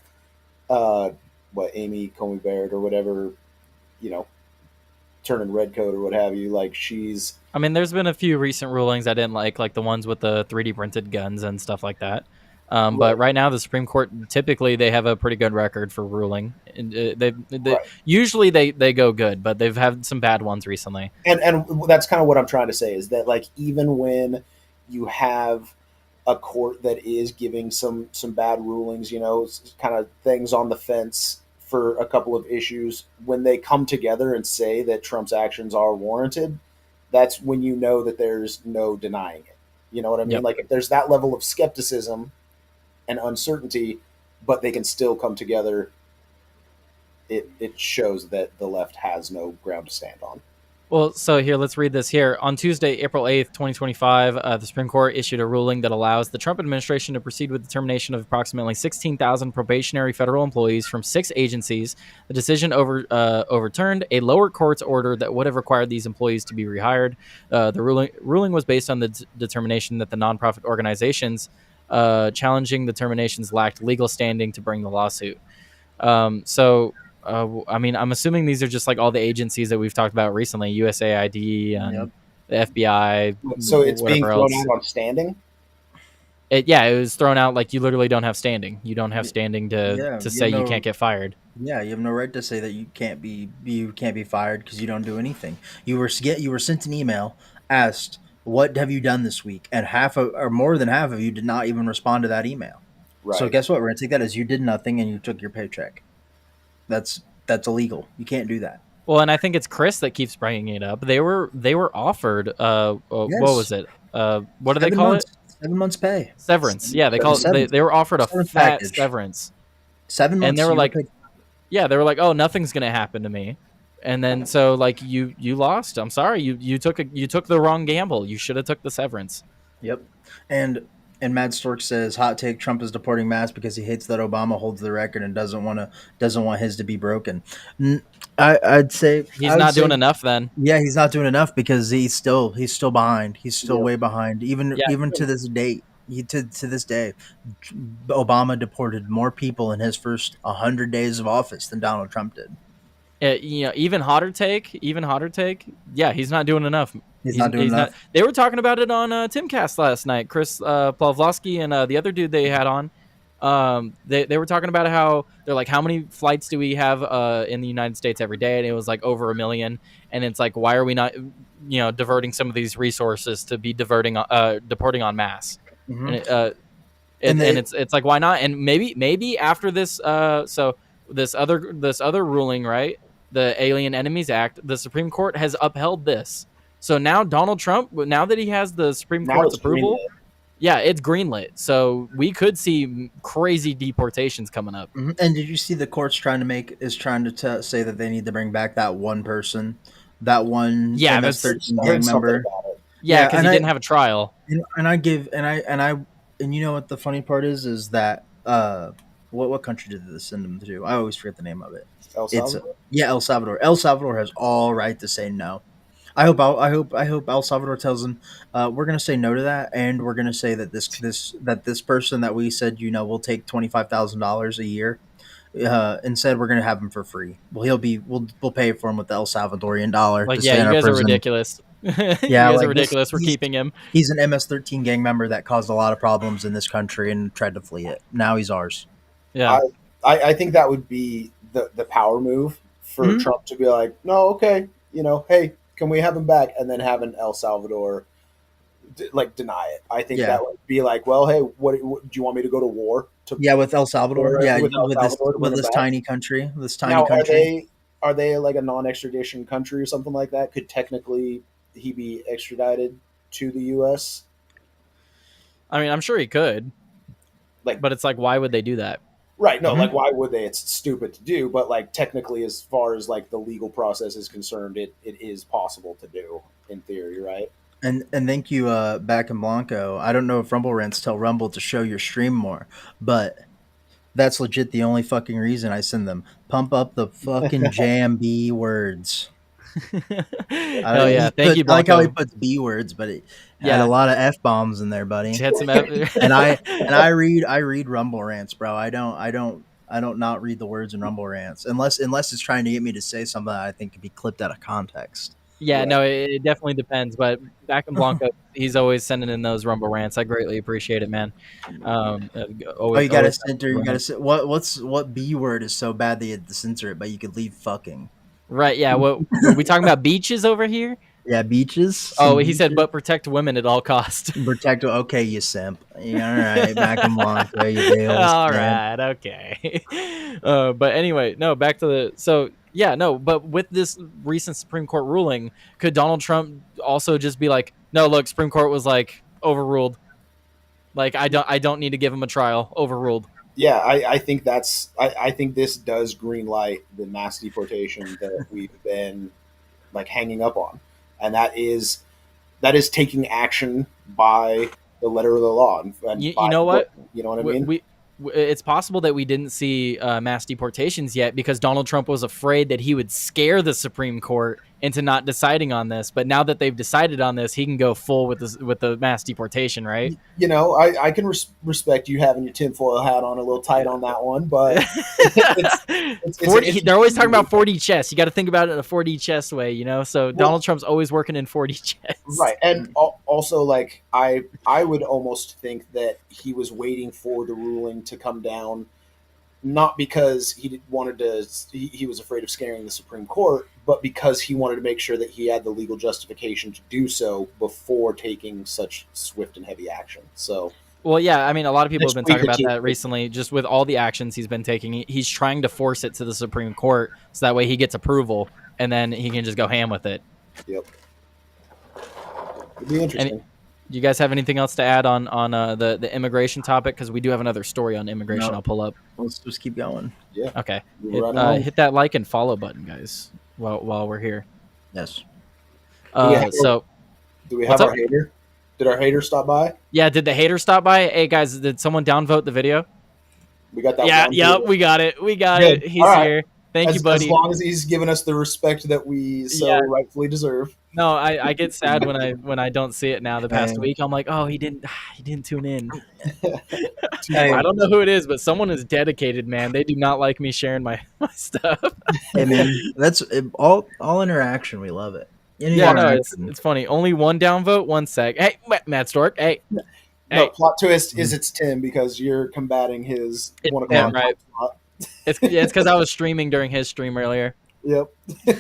uh what Amy Coney Barrett or whatever, you know, turning redcoat or what have you, like she's I mean, there's been a few recent rulings I didn't like the ones with the 3D printed guns and stuff like that. But right, right now, the Supreme Court typically they have a pretty good record for ruling. And, they right. usually they go good, but they've had some bad ones recently. And that's kind of what I'm trying to say, is that like even when you have a court that is giving some bad rulings, kind of things on the fence for a couple of issues, when they come together and say that Trump's actions are warranted, that's when you know that there's no denying it. You know what I mean? Yep. Like if there's that level of skepticism and uncertainty, but they can still come together, it shows that the left has no ground to stand on. Well, so here, let's read this here. On Tuesday, April 8th, 2025, the Supreme Court issued a ruling that allows the Trump administration to proceed with the termination of approximately 16,000 probationary federal employees from 6 agencies. The decision overturned a lower court's order that would have required these employees to be rehired. The ruling was based on the determination that the nonprofit organizations challenging the terminations lacked legal standing to bring the lawsuit. I mean, I'm assuming these are just like all the agencies that we've talked about recently, USAID and Yep. the FBI, So it's being whatever thrown else. out on standing. It was thrown out like you literally don't have standing. You don't have standing Yeah, to you say you know, can't get fired. yeah, you have no right to say that you can't be fired because you don't do anything. You were sent an email, asked what have you done this week, and or more than half of you did not even respond to that email. So Right. guess what? We're gonna take that as you did nothing and you took your paycheck. That's illegal. You can't do that. Well, and I think it's Chris that keeps bringing it up. They were offered what Yes, was it? What do they call it? 7 months pay, Severance. Yeah, they call it. Severance. They were offered a Severance fat package. severance, 7 months. and they were you like, paid- yeah, they were like, oh, nothing's gonna happen to me. And then so like you lost. I'm sorry, you took the wrong gamble. You should have took the severance. Yep. And Matt Stork says, "Hot take: Trump is deporting mass because he hates that Obama holds the record and doesn't want his to be broken." I'd say He's not doing enough then. Yeah, he's not doing enough because he's still behind. He's still Yep. way behind. Even Yeah. to this date, to this day, Obama deported more people in his first 100 days of office than Donald Trump did. Even hotter take. Yeah, he's not doing enough. He's not doing enough. They were talking about it on Timcast last night. Chris Pavlovsky and the other dude they had on. They were talking about how they're like, how many flights do we have in the United States every day? And it was like over 1 million. And it's like, why are we not, diverting some of these resources to be deporting en masse? Mhm. And And they- it's like, why not? And maybe after this, so this other ruling, right? The Alien Enemies Act, the Supreme Court has upheld this. So now Donald Trump, now that he has the Supreme Now Court's it's approval, greenlit. yeah, it's greenlit. So we could see crazy deportations coming up. Mhm. And did you see the court's trying to say that they need to bring back that one person, that one Yeah, MS-13 I gang heard something member? about it. Yeah, Yeah, because and he I- didn't have a trial. And you know what the funny part is that what country did this send them to? I always forget the name of it. El It's Salvador? El Salvador. El Salvador has all right to say no. I hope El Salvador tells them we're going to say no to that, and we're going to say that this person that we said will take $25,000 a year. Instead, we're going to have him for free. Well, we'll pay for him with the El Salvadorian dollar Like, to stay yeah, in you our guys are prison. ridiculous. You Yeah, guys are like, ridiculous for he's- keeping him. He's an MS-13 gang member that caused a lot of problems in this country and tried to flee it. Now he's ours. Yeah. I think that would be the power move for Mhm. Trump to be like, no, okay, hey, can we have him back? And then have an El Salvador deny it. I think Yeah. that would be like, well, hey, what do you want me to go to war? Yeah, with El Salvador. Yeah, With El Salvador to bring with him this back? tiny country. This tiny Now, country. are they like a non-extradition country or something like that? Could technically he be extradited to the U.S.? I mean, I'm sure he could. Like- but it's like, why would they do that? Right. No, Mhm. like why would they? It's stupid to do, but like technically, as far as like the legal process is concerned, it is possible to do in theory, right? And thank you, Back and Blanco. I don't know if Rumble Rants tell Rumble to show your stream more, but that's legit the only fucking reason I send them. Pump up the fucking JMB words. Hell yeah. Thank you, I like how he Blanco. puts B words, but it Yeah. had a lot of F bombs in there, buddy. He had some F- and I read Rumble Rants, bro. I don't not read the words in Rumble Rants unless it's trying to get me to say something that I think could be clipped out of context. Yeah, Right. no, it definitely depends. But back in Blanco, he's always sending in those Rumble rants. I greatly appreciate it, man. Oh, Always, you gotta always- censor. You gotta what B word is so bad that you had to censor it, but you could leave fucking. Right, yeah. What were we talking about? Beaches over here? Yeah, beaches. Oh, Some he said, beaches. but protect women at all costs. Protect. Okay, you simp. Yeah, all right, Back and Blanco. You deal. All right, okay. But anyway, no, back to the but with this recent Supreme Court ruling, could Donald Trump also just be like, no, look, Supreme Court was like overruled. Like I don't need to give him a trial. Overruled. Yeah, I think I think this does green light the mass deportation that we've been like hanging up on, and that is taking action by the letter of the law. And You by know the what? book, you know what I mean? It's possible that we didn't see mass deportations yet because Donald Trump was afraid that he would scare the Supreme Court into not deciding on this. But now that they've decided on this, he can go full with the mass deportation, right? You know, I can respect you having your tinfoil hat on a little tight on that one, but it's 40, they're always talking about 4D chess. You got to think about it in a 4D chess way, you know. So Donald Trump's always working in 4D chess, right? And also, like I would almost think that he was waiting for the ruling to come down, not because he wanted to. He was afraid of scaring the Supreme Court, but because he wanted to make sure that he had the legal justification to do so before taking such swift and heavy action. So. Well, yeah, I mean, a lot of people have been Next week talking about or two. that recently, just with all the actions he's been taking. He's trying to force it to the Supreme Court so that way he gets approval, and then he can just go ham with it. Yep. It'd be interesting. Do you guys have anything else to add on the immigration topic? Because we do have another story on immigration. No. I'll pull up. Let's just keep going. Yeah. Okay, We're running on. hit that like and follow button, guys, while we're here. Yes. Yeah. So Do we what's have our up? hater? Did our hater stop by? yeah, did the hater stop by? Hey guys, did someone downvote the video? We got that. Yeah, one yep, too. we got it. We got Good. it. He's All right. here. Thank you, As buddy. long as he's given us the respect that we so Yeah. rightfully deserve. No, I get sad when I don't see it now. The past Dang. week, I'm like, oh, he didn't tune in. Hey, I don't know who it is, but someone is dedicated, man. They do not like me sharing my stuff. hey man, that's all interaction. We love it. Any Yeah, no, interaction. it's funny. Only one downvote, one sec. Hey, Matt Stork. Hey, No, Hey. plot twist is it's Tim because you're combating his It's 1 Tim, o'clock. right. slot. it's because I was streaming during his stream earlier. Yep. Yeah,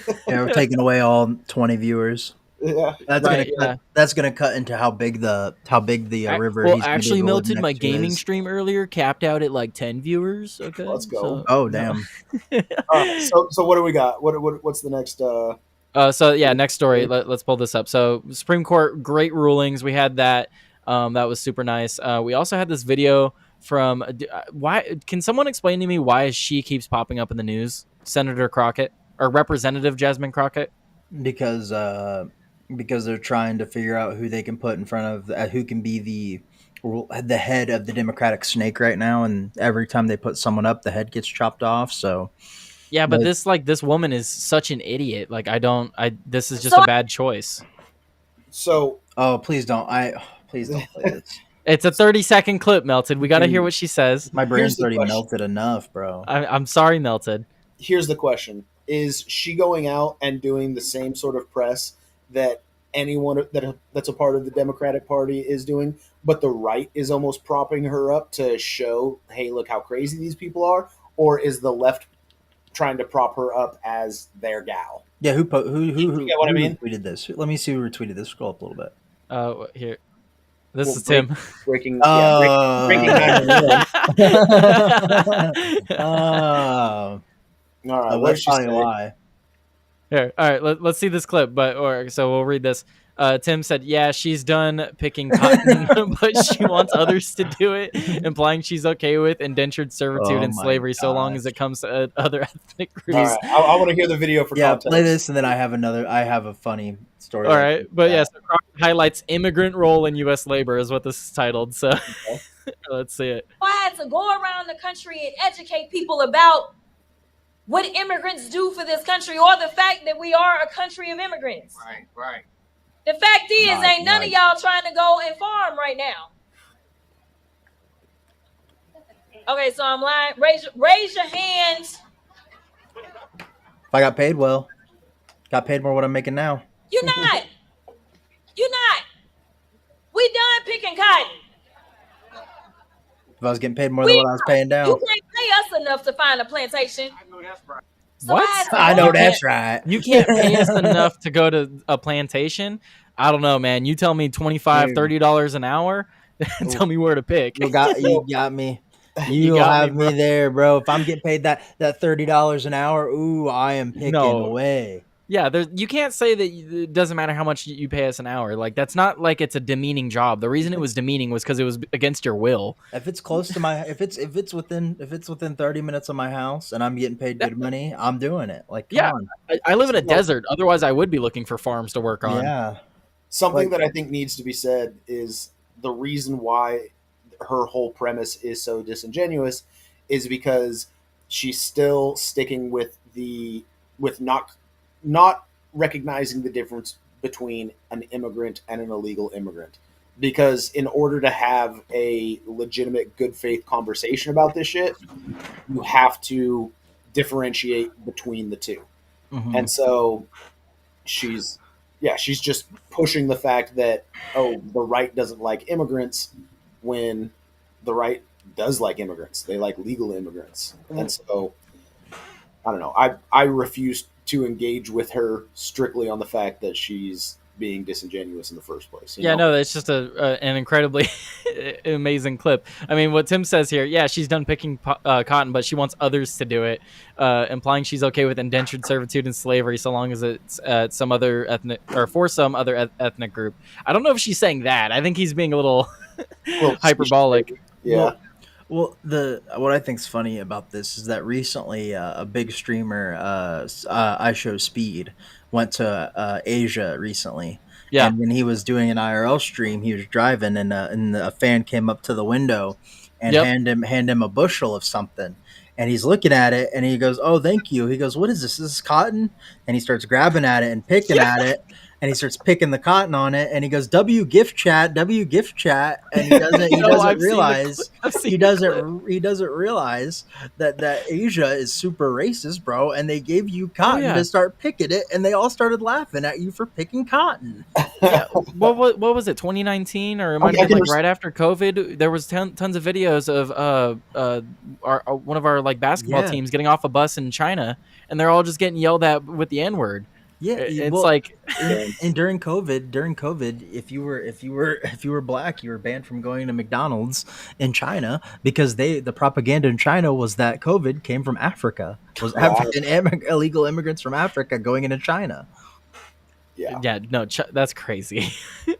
we're taking away all 20 viewers. Yeah. That's Right, gonna cut, that's gonna cut into how big the river. Well, he's gonna be actually, able to Milton, live my next to gaming is. stream earlier capped out at like 10 viewers. Okay, Let's go. Oh damn! All right. So what do we got? What's the next? So yeah, next story. Let's pull this up. So Supreme Court, great rulings. We had that. That was super nice. We also had this video from why? Can someone explain to me why she keeps popping up in the news? Senator Crockett or Representative Jasmine Crockett? Because they're trying to figure out who they can put in front of who can be the head of the Democratic snake right now, and every time they put someone up, the head gets chopped off. So Yeah, but But- this woman is such an idiot. Like this is just a bad choice. So oh please don't please don't play this. It's a 30-second clip, Melted. We got to hear what she says. My brain's the already question. melted enough, bro. I'm sorry, Melted. here's the question: is she going out and doing the same sort of press that anyone that's a part of the Democratic Party is doing, but the right is almost propping her up to show, hey, look how crazy these people are, or is the left trying to prop her up as their gal? Yeah, who You get what I mean? retweeted this? Let me see who retweeted this. Scroll up a little bit. Here. This Well, is Tim. Breaking, Oh. breaking 911. Oh, All right, that's what'd she probably say? why. Here, all right. Let's see this clip. So we'll read this. Tim said, "Yeah, she's done picking cotton, but she wants others to do it, implying she's okay with indentured servitude Oh and my slavery so long gosh. as it comes to other ethnic All groups." right, I want to hear the video for Yeah, context. play this, and then I have a funny story. All right, but yeah, so Crockett highlights immigrant role in U.S. labor is what this is titled. So let's see it. I had to go around the country and educate people about what immigrants do for this country, or the fact that we are a country of immigrants. Right. The fact is, Right, ain't none right. of y'all trying to go and farm right now. Okay, so I'm lying. Raise your hands. If I got paid well, got paid more what I'm making now. You're not. You're not. We done picking cotton. If I was getting paid more than what I was paying You down, can't pay us enough to find a plantation. So What? had to I go know and- that's right. You can't pay us enough to go to a plantation. I don't know, man. You tell me $25, Dude. $30 an hour. Tell me where to pick. You got me. You got have me, me there, bro. If I'm getting paid that $30 an hour, ooh, I am picking No. away. Yeah, you can't say that it doesn't matter how much you pay us an hour. Like, that's not like it's a demeaning job. The reason it was demeaning was because it was against your will. If it's close to my, if it's within 30 minutes of my house and I'm getting paid good money, I'm doing it. Like, come Yeah. on. I live in a desert. Otherwise, I would be looking for farms to work on. Yeah. Something Like- that I think needs to be said is the reason why her whole premise is so disingenuous is because she's still sticking with not recognizing the difference between an immigrant and an illegal immigrant. Because in order to have a legitimate good faith conversation about this shit, you have to differentiate between the two. Mhm. And so she's just pushing the fact that, oh, the right doesn't like immigrants when the right does like immigrants. They like legal immigrants. And so I don't know. I refuse to engage with her strictly on the fact that she's being disingenuous in the first place. Yeah, no, it's just an incredibly amazing clip. I mean, what Tim says here, yeah, she's done picking cotton, but she wants others to do it, implying she's okay with indentured servitude and slavery so long as it's some other ethnic or for some other ethnic group. I don't know if she's saying that. I think he's being a little Well, hyperbolic. Yeah. Well, what I think's funny about this is that recently a big streamer, I Show Speed, went to Asia recently. Yeah. And when he was doing an IRL stream, he was driving, and a fan came up to the window and Yep. hand him a bushel of something. And he's looking at it, and he goes, "Oh, thank you." He goes, "What is this? Is this cotton?" And he starts grabbing at it and picking at it. And he starts picking the cotton on it, and he goes, W gift chat," and he doesn't No, I've seen the realize clip. I've seen he the doesn't realize that Asia is super racist, bro, and they gave you cotton yeah. to start picking it, and they all started laughing at you for picking cotton. What was it? 2019, or it might I have been can like right after COVID. There was tons of videos of one of our like basketball Yeah. teams getting off a bus in China, and they're all just getting yelled at with the N word. Yeah, It's well, like and during COVID, if you were black, you were banned from going to McDonald's in China because the propaganda in China was that COVID came from Africa, was African illegal immigrants from Africa going into China. Yeah. yeah, no, that's crazy.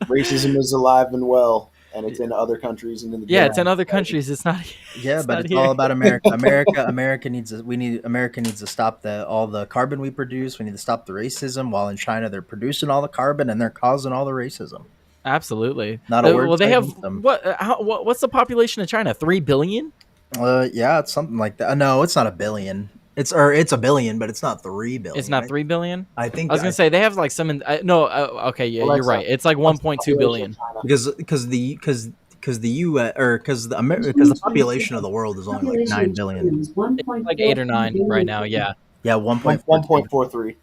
Racism is alive and well, and it's in other countries and in the Yeah, it's in other countries. It's not. Yeah, but not it's here. all about America. America needs to stop all the carbon we produce. We need to stop the racism. While in China, they're producing all the carbon and they're causing all the racism. Absolutely. Not a word Well, they have against them. what's the population of China? 3 billion? Yeah, it's something like that. No, it's not a billion. It's a billion, but it's not 3 billion. It's not right? 3 billion. I think I was gonna say they have like some. Okay, yeah, Well, you're that's right. It's like 1.2 billion. because the population of the world is only like 9 billion. It's like 8 or 9 right now. Yeah. Yeah, 1.4. 1.43.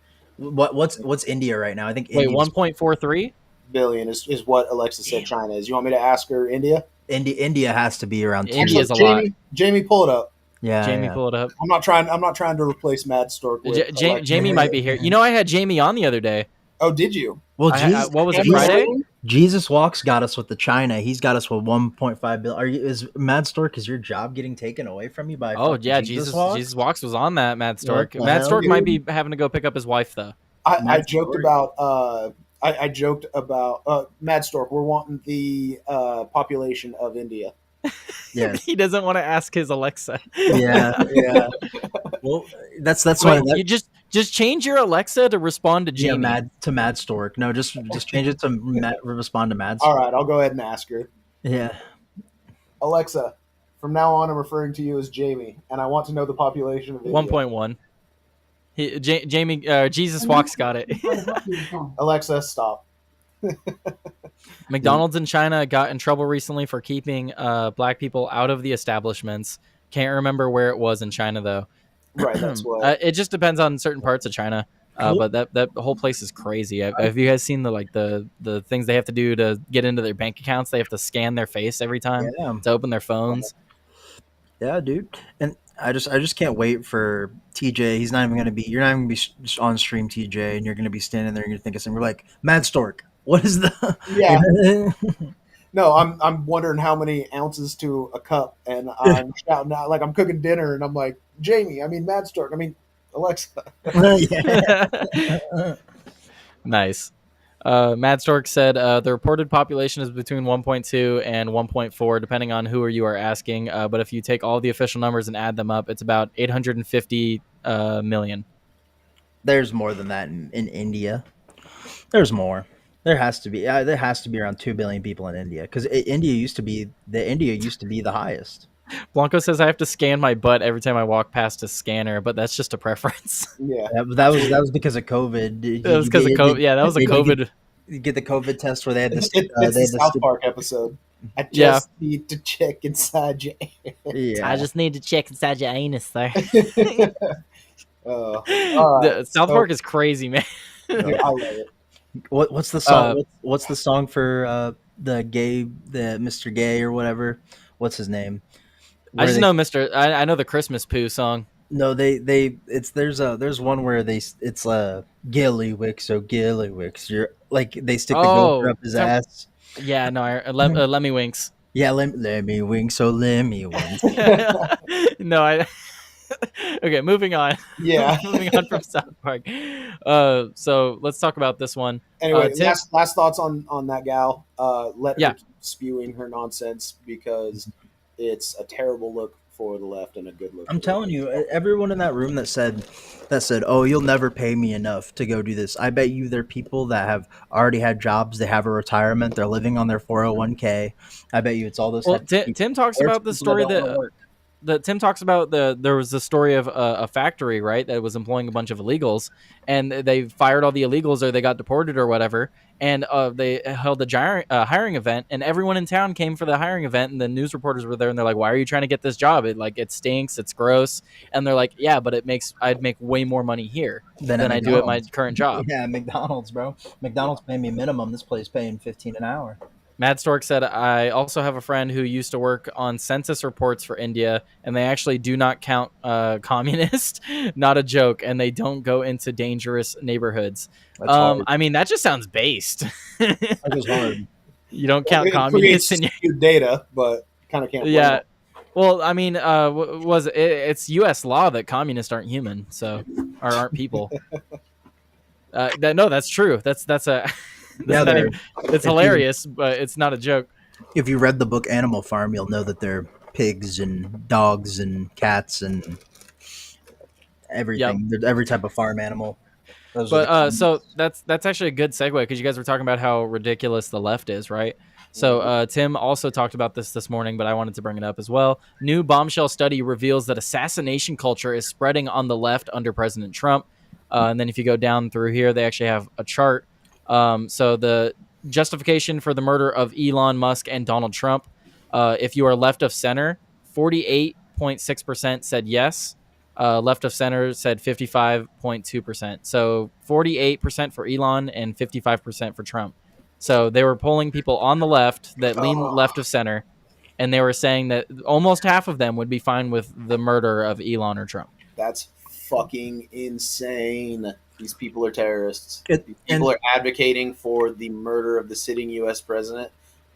What's India right now? I think Wait, India's 1.43? billion is what Alexa said China is. You want me to ask her India? India has to be around 2 India's Actually, a lot. Jamie, pull it up. Yeah, Jamie, yeah. pull it up. I'm not trying to replace Mad Stork with Alexa. Jamie might be here. You know, I had Jamie on the other day. Oh, did you? Well, What was it, Jesus- Friday? Jesus Walks got us with the China. He's got us with 1.5 billion. Is Mad Stork? Is your job getting taken away from you by? Oh fucking yeah, Jesus Walks? Jesus Walks was on that, Mad Stork. the Mad hell, Stork might be dude? having to go pick up his wife though. I Mad joked Stork. about I joked about Mad Stork. We're wanting the population of India. Yeah, He doesn't want to ask his Alexa. yeah, yeah. Well, that's why. Wait, you just change your Alexa to respond to Yeah, Jamie. Mad Stork. No, just change it to respond to Mad All Stork. right, I'll go ahead and ask her. Yeah. Alexa, from now on, I'm referring to you as Jamie, and I want to know the population of India. 1.1. Jamie Jesus Walks got it. Alexa, stop. McDonald's in China got in trouble recently for keeping black people out of the establishments. Can't remember where it was in China though. Right, that's what. It just depends on certain parts of China. Cool. But that whole place is crazy. Have you guys seen the things they have to do to get into their bank accounts? They have to scan their face every time Yeah. to open their phones. Yeah, dude. And I just can't wait for TJ. He's not even gonna be. You're not even gonna be on stream, TJ, and you're gonna be standing there and you're thinking something. We're like, Mad Stork. What is the? Yeah. No, I'm wondering how many ounces to a cup, and I'm shouting out like I'm cooking dinner, and I'm like, Jamie, I mean Mad Stork, I mean Alexa. Yeah. Nice. Mad Stork said the reported population is between 1.2 and 1.4, depending on who you are asking. But if you take all the official numbers and add them up, it's about 850 million. There's more than that in India. There's more. There has to be. There has to be around 2 billion people in India because India used to be the highest. Blanco says I have to scan my butt every time I walk past a scanner, but that's just a preference. Yeah. That was because of COVID. That was because of COVID. Yeah, that was a Did you COVID. You get the COVID test where they had this. It's the South Park episode. I just need to check inside your Yeah. need to check inside your anus, sir. all right. South Park is crazy, man. I love it. What's the song? What's the song for the Mr. Gay or whatever? What's his name? I just know Mr. I know the Christmas Poo song. No, there's one where it's Gillywicks, oh Gillywicks. You're like they stick the gopher up his ass. Yeah, no, let me winks. Yeah, let me wink, so let me wink. No, okay, moving on. Yeah. Moving on from South Park. So let's talk about this one. Anyway, Tim- last thoughts on that gal. Let Yeah. her keep spewing her nonsense because it's a terrible look for the left and a good look. I'm for the telling right. you, everyone in that room that said, "Oh, you'll never pay me enough to go do this." I bet you they're people that have already had jobs, they have a retirement, they're living on their 401k. I bet you it's all those. Well, types of people. Tim talks There's about the people story don't wanna that work. Tim talks about there was the story of a factory, right, that was employing a bunch of illegals, and they fired all the illegals or they got deported or whatever, and they held a hiring event, and everyone in town came for the hiring event, and the news reporters were there, and they're like, "Why are you trying to get this job? It stinks, it's gross," and they're like, "Yeah, but I'd make way more money here Than than at I do at my McDonald's. current job." Yeah, McDonald's, bro. McDonald's paying me minimum. This place paying 15 an hour. Mad Stork said, I also have a friend who used to work on census reports for India, and they actually do not count communist. Not a joke. And they don't go into dangerous neighborhoods. That's hard. I mean, that just sounds based. That was hard. You don't count It communists creates in your... skewed data, but kind of can't. blame Yeah. it. Well, I mean, it's U.S. law that communists aren't human, so or aren't people. No, that's true. That's a... Yeah, they're- it's hilarious, but it's not a joke. If you read the book Animal Farm, you'll know that they're pigs and dogs and cats and everything. They're every type of farm animal. Those are the But common- so that's actually a good segue because you guys were talking about how ridiculous the left is, right? So Tim also talked about this morning, but I wanted to bring it up as well. New bombshell study reveals that assassination culture is spreading on the left under President Trump. And then if you go down through here, they actually have a chart. So the justification for the murder of Elon Musk and Donald Trump, if you are left of center, 48.6% said yes. Left of center said 55.2%. So 48% for Elon and 55% for Trump. So they were polling people on the left that lean left of center, and they were saying that almost half of them would be fine with the murder of Elon or Trump. That's fucking insane. These people are terrorists. It- These people and- are advocating for the murder of the sitting U.S. president,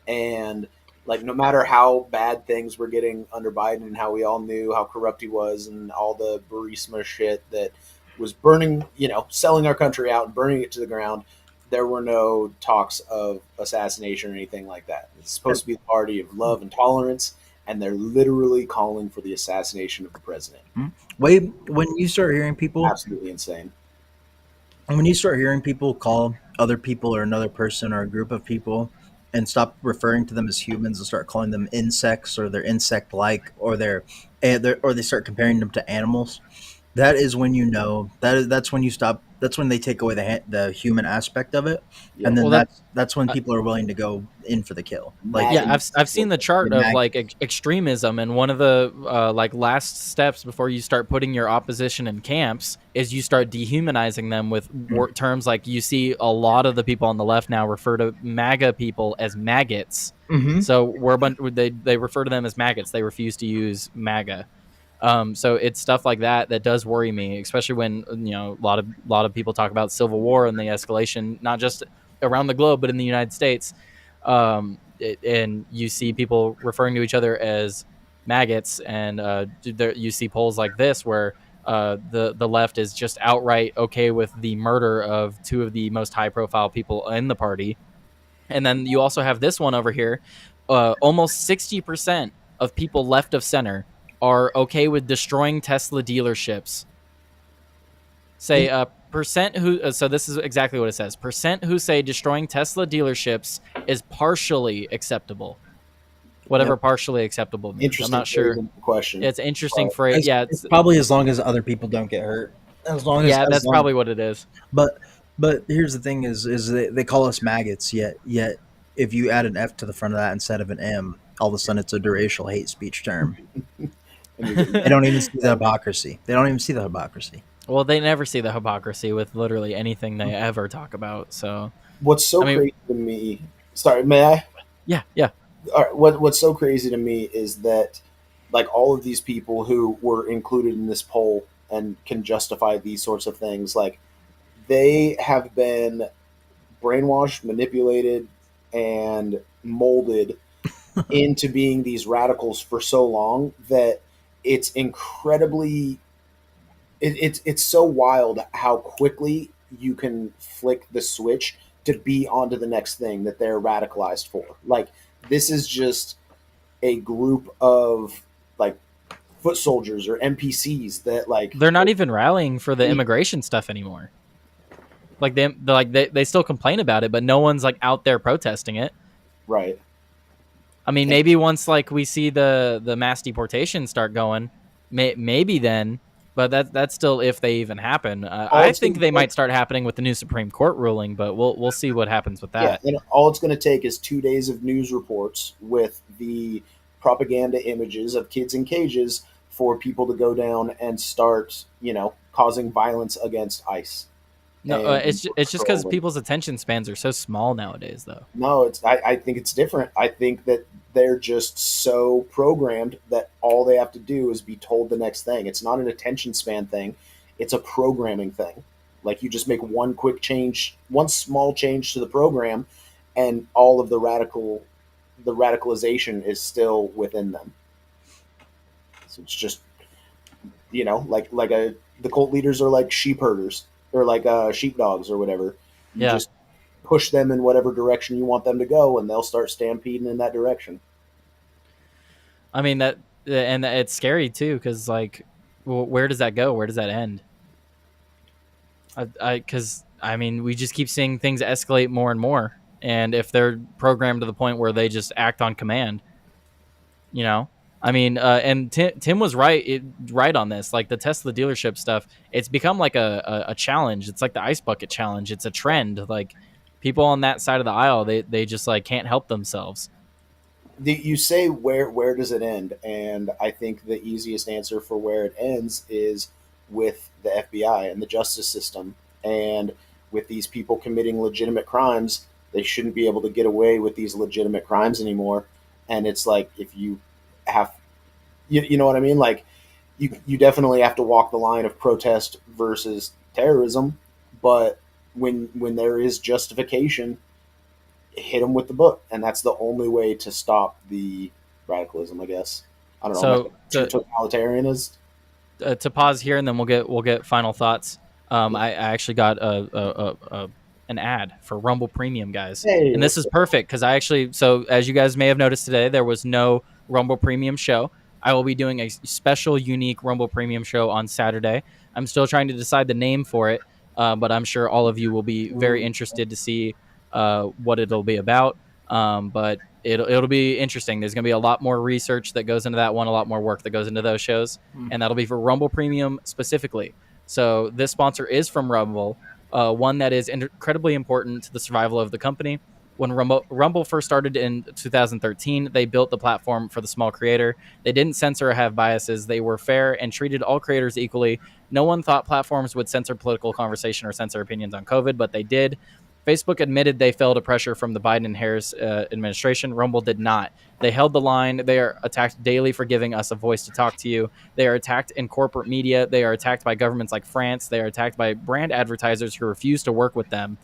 and like no matter how bad things were getting under Biden and how we all knew how corrupt he was and all the Burisma shit that was burning, selling our country out and burning it to the ground, there were no talks of assassination or anything like that. It's supposed to be the party of love and tolerance, and they're literally calling for the assassination of the president. Wait, when you start hearing people, Absolutely insane. when you start hearing people call other people or another person or a group of people and stop referring to them as humans and start calling them insects or they're insect-like or or they start comparing them to animals, that is when you know that's when you stop. That's when they take away the human aspect of it, Yeah. and then Well, that's when people are willing to go in for the kill. Like Yeah, I've seen the chart of Mag- like extremism, and one of the like last steps before you start putting your opposition in camps is you start dehumanizing them with terms like you see a lot of the people on the left now refer to MAGA people as maggots. Mhm. So they refer to them as maggots. They refuse to use MAGA. So it's stuff like that that does worry me, especially when a lot of people talk about civil war and the escalation, not just around the globe but in the United States. And you see people referring to each other as maggots, and you see polls like this where the left is just outright okay with the murder of two of the most high-profile people in the party. And then you also have this one over here. Almost 60% of people left of center are okay with destroying Tesla dealerships. Say percent who so this is exactly what it says. Percent who say destroying Tesla dealerships is partially acceptable. Whatever Yep. partially acceptable means. Interesting. I'm not sure. Question. It's an interesting phrase. Yeah, it's probably as long as other people don't get hurt. As long as that's probably what it is. But here's the thing: is they call us maggots. Yet if you add an F to the front of that instead of an M, all of a sudden it's a racial hate speech term. They don't even see the hypocrisy. Well, they never see the hypocrisy with literally anything they ever talk about. So What's so crazy to me? Sorry, may I? yeah. All right, what's so crazy to me is that like all of these people who were included in this poll and can justify these sorts of things, like they have been brainwashed, manipulated, and molded into being these radicals for so long that it's incredibly it's so wild how quickly you can flick the switch to be onto the next thing that they're radicalized for. Like this is just a group of like foot soldiers or NPCs that like They're not even rallying for the immigration stuff anymore. Like they still complain about it, but no one's like out there protesting it. right. I mean, maybe once like we see the mass deportation start going, maybe then. But that's still if they even happen. I think they might start happening with the new Supreme Court ruling, but we'll see what happens with that. Yeah, and all it's going to take is 2 days of news reports with the propaganda images of kids in cages for people to go down and start, causing violence against ICE. No, And it's just because patrolling. people's attention spans are so small nowadays, though. No, I think it's different. I think that they're just so programmed that all they have to do is be told the next thing. It's not an attention span thing. It's a programming thing. Like you just make one quick change, one small change to the program, and all of the radicalization is still within them. So it's just, the cult leaders are like sheep herders or like sheepdogs or whatever. You Yeah. just push them in whatever direction you want them to go, and they'll start stampeding in that direction. I mean and it's scary too, because like, where does that go? Where does that end? Because I mean, we just keep seeing things escalate more and more, and if they're programmed to the point where they just act on command, I mean, and Tim was right on this. Like the Tesla dealership stuff, it's become like a challenge. It's like the ice bucket challenge. It's a trend. Like people on that side of the aisle, they just like can't help themselves. You say where does it end? And I think the easiest answer for where it ends is with the FBI and the justice system, and with these people committing legitimate crimes. They shouldn't be able to get away with these legitimate crimes anymore. And it's like, if you have, you know what I mean? Like, you definitely have to walk the line of protest versus terrorism, but when there is justification, hit them with the book, and that's the only way to stop the radicalism, I guess. I don't know. So Too totalitarianist. To pause here, and then we'll get final thoughts. I actually got an ad for Rumble Premium, guys, Hey, and this is perfect because so as you guys may have noticed today, there was no Rumble Premium show. I will be doing a special, unique Rumble Premium show on Saturday. I'm still trying to decide the name for it, but I'm sure all of you will be very interested to see what it'll be about. But it'll be interesting. There's going to be a lot more research that goes into that one, a lot more work that goes into those shows, and that'll be for Rumble Premium specifically. So this sponsor is from Rumble, one that is incredibly important to the survival of the company. When Rumble first started in 2013, they built the platform for the small creator. They didn't censor or have biases. They were fair and treated all creators equally. No one thought platforms would censor political conversation or censor opinions on COVID, but they did. Facebook admitted they fell to pressure from the Biden and Harris administration. Rumble did not. They held the line. They are attacked daily for giving us a voice to talk to you. They are attacked in corporate media. They are attacked by governments like France. They are attacked by brand advertisers who refuse to work with them.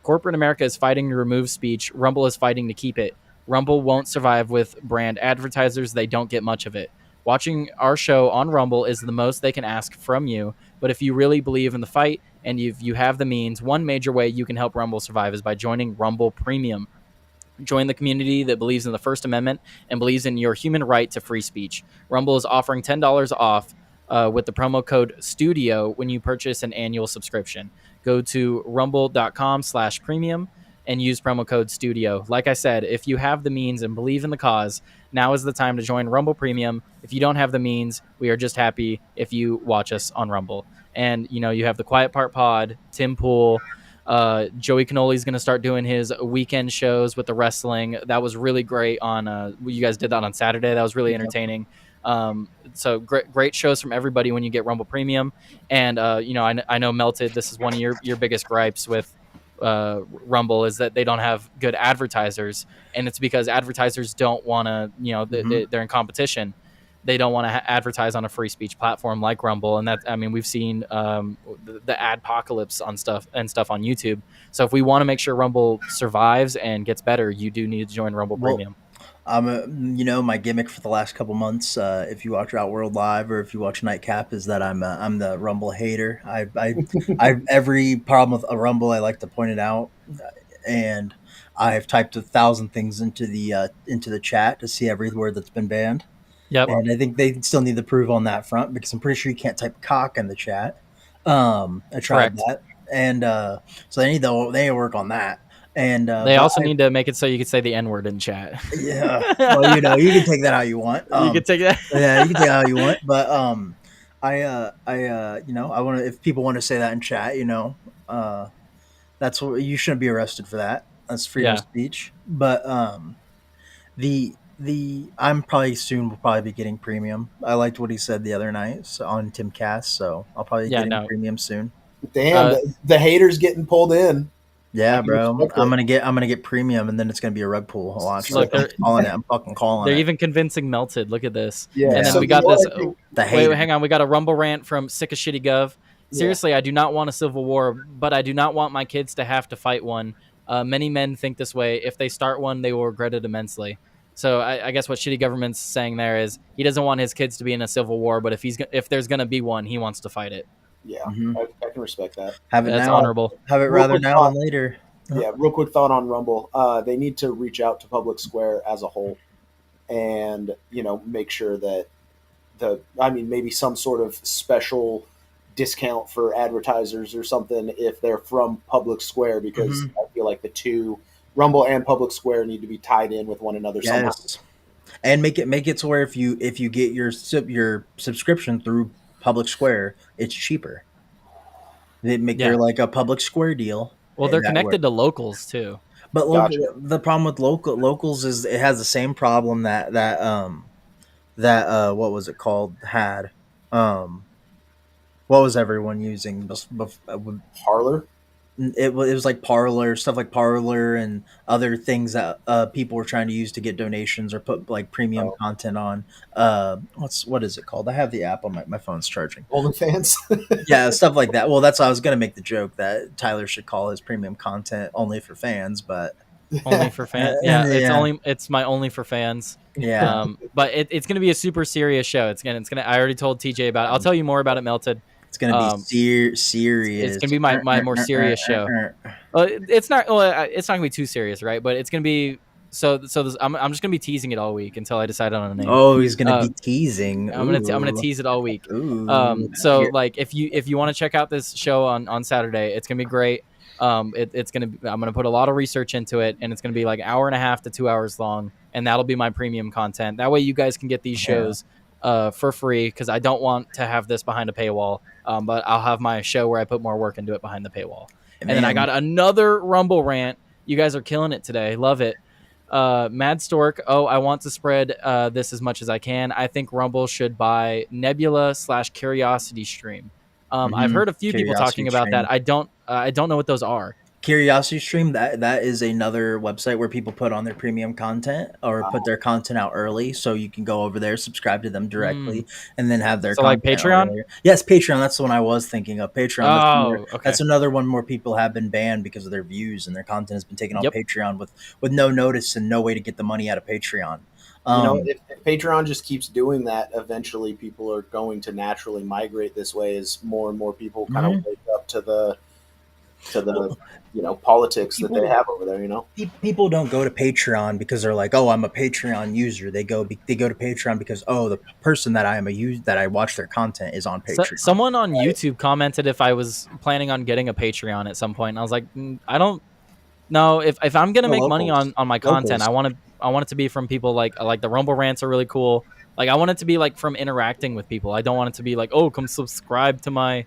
Corporate America is fighting to remove speech. Rumble is fighting to keep it. Rumble won't survive with brand advertisers. They don't get much of it. Watching our show on Rumble is the most they can ask from you. But if you really believe in the fight and you have the means, one major way you can help Rumble survive is by joining Rumble Premium. Join the community that believes in the First Amendment and believes in your human right to free speech. Rumble is offering $10 off with the promo code STUDIO when you purchase an annual subscription. Go to rumble.com/premium and use promo code STUDIO. Like I said, if you have the means and believe in the cause, now is the time to join Rumble Premium. If you don't have the means, we are just happy if you watch us on Rumble. And, you have the Quiet Part Pod, Tim Pool, Joey Cannoli's going to start doing his weekend shows with the wrestling. That was really great you guys did that on Saturday. That was really entertaining. So great shows from everybody when you get Rumble Premium. And, I know Melted, this is one of your biggest gripes with Rumble is that they don't have good advertisers. And it's because advertisers don't want to, they're in competition. They don't want to advertise on a free speech platform like Rumble. And we've seen the adpocalypse on stuff on YouTube. So if we want to make sure Rumble survives and gets better, you do need to join Rumble Premium. My gimmick for the last couple months, if you watch Outworld Live or if you watch Nightcap, is that I'm the Rumble hater. I every problem with a Rumble, I like to point it out, and I've typed 1,000 things into the chat to see every word that's been banned. Yep. And I think they still need to prove on that front because I'm pretty sure you can't type cock in the chat. I tried that, and so they need to work on that. And they also need to make it so you can say the N-word in chat. Yeah, well, you can take that how you want. You can take that. Yeah, you can take it how you want. But I want to. If people want to say that in chat, that's what you shouldn't be arrested for that. That's freedom of speech. But I'm probably soon will probably be getting premium. I liked what he said the other night on Tim Cass, so I'll probably get premium soon. Damn, the haters getting pulled in. Yeah, bro. I'm gonna get premium, and then it's gonna be a rug pull. Watch. Look, I'm fucking calling. They're even convincing Melted. Look at this. Yeah. And then we got this. Wait, hang on. We got a Rumble rant from Sick of Shitty Gov. Seriously, I do not want a civil war, but I do not want my kids to have to fight one. Many men think this way. If they start one, they will regret it immensely. So I guess what Shitty Government's saying there is he doesn't want his kids to be in a civil war, but if there's gonna be one, he wants to fight it. Yeah, I can respect that. That's honorable. Have it rather now than later. Yeah, real quick thought on Rumble. They need to reach out to Public Square as a whole, and make sure that maybe some sort of special discount for advertisers or something if they're from Public Square, because I feel like the two, Rumble and Public Square, need to be tied in with one another somehow. And make it to where if you get your subscription through Public Square, it's cheaper. They make there like a Public Square deal. Well, they're connected to locals too. But the problem with locals is it has the same problem that what was it called had. What was everyone using? Parler. it was like Parlor, stuff like Parlor and other things that people were trying to use to get donations or put like premium Oh. content on. What is it called? I have the app on my phone's charging. OnlyFans. Yeah, stuff like that. Well, that's why I was gonna make the joke that Tyler should call his premium content only for fans, but Only for fans. Yeah. Yeah, it's my only for fans. yeah, But it's gonna be a super serious show. It's gonna. I already told TJ about it. I'll tell you more about it, Melted. it's gonna be serious. It's gonna be my more serious show. It's not. Well, it's not gonna be too serious, right? But it's gonna be. So I'm just gonna be teasing it all week until I decide on a name. Oh, he's gonna be teasing. I'm gonna tease it all week. Ooh. So like if you want to check out this show on Saturday, it's gonna be great. It's gonna I'm gonna put a lot of research into it, and it's gonna be like 1.5 to 2 hours long, and that'll be my premium content. That way you guys can get these shows for free, because I don't want to have this behind a paywall. But I'll have my show where I put more work into it behind the paywall. And then I got another Rumble rant. You guys are killing it today. Love it. Mad Stork. Oh, I want to spread this as much as I can. I think Rumble should buy Nebula / Curiosity Stream. I've heard a few people talking about that. I don't know what those are. Curiosity Stream, that is another website where people put on their premium content or put their content out early, so you can go over there, subscribe to them directly, and then have their So like content Patreon? earlier. Yes, Patreon. That's the one I was thinking of. Patreon. Okay. That's another one more people have been banned because of their views, and their content has been taken off Yep. Patreon with no notice and no way to get the money out of Patreon. If Patreon just keeps doing that, eventually people are going to naturally migrate this way as more and more people kind of wake up to the politics that they have over there. People don't go to Patreon because they're like, oh, I'm a Patreon user. They go to Patreon because, oh, the person that I watch their content is on Patreon. Someone on YouTube commented if I was planning on getting a Patreon at some point, and I was like, I don't know if I'm gonna make money on my content. I want it to be from people like the Rumble rants are really cool. Like I want it to be like from interacting with people. I don't want it to be like, oh, come subscribe to my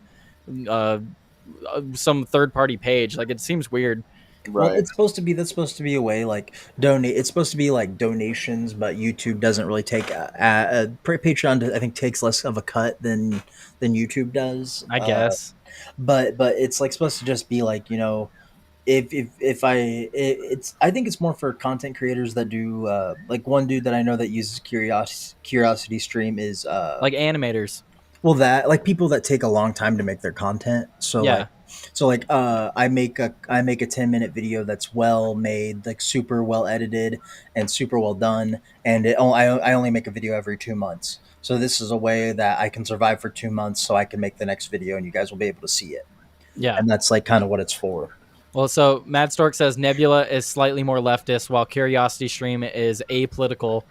some third party page. Like it seems weird. Well, that's supposed to be a way like donate. It's supposed to be like donations, but YouTube doesn't really take Patreon. I think takes less of a cut than YouTube does. I guess. But it's like supposed to just be like, I think it's more for content creators that do like one dude that I know that uses Curiosity Stream is like animators. Well, that like people that take a long time to make their content. So Yeah. I make a 10-minute video that's well made, like super well edited and super well done, and I only make a video every 2 months. So this is a way that I can survive for 2 months, so I can make the next video, and you guys will be able to see it. Yeah. And that's like kind of what it's for. Well, so Mad Stork says Nebula is slightly more leftist, while Curiosity Stream is apolitical.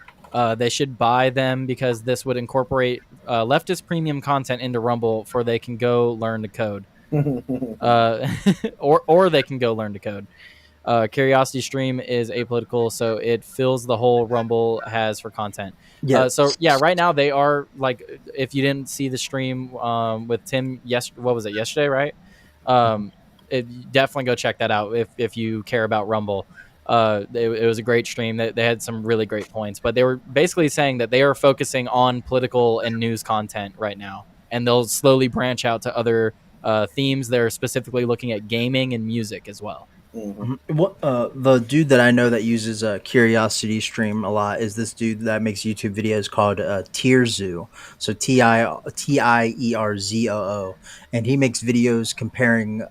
They should buy them because this would incorporate leftist premium content into Rumble, for they can go learn to code. Or they can go learn to code. Curiosity Stream is apolitical, so it fills the hole Rumble has for content. Yeah. So yeah, right now they are like, if you didn't see the stream with Tim yesterday, right? Definitely go check that out if you care about Rumble. It was a great stream. They had some really great points, but they were basically saying that they are focusing on political and news content right now, and they'll slowly branch out to other themes. They're specifically looking at gaming and music as well. What the dude that I know that uses Curiosity Stream a lot is this dude that makes YouTube videos called Tierzoo. So Tierrzoo, and he makes videos comparing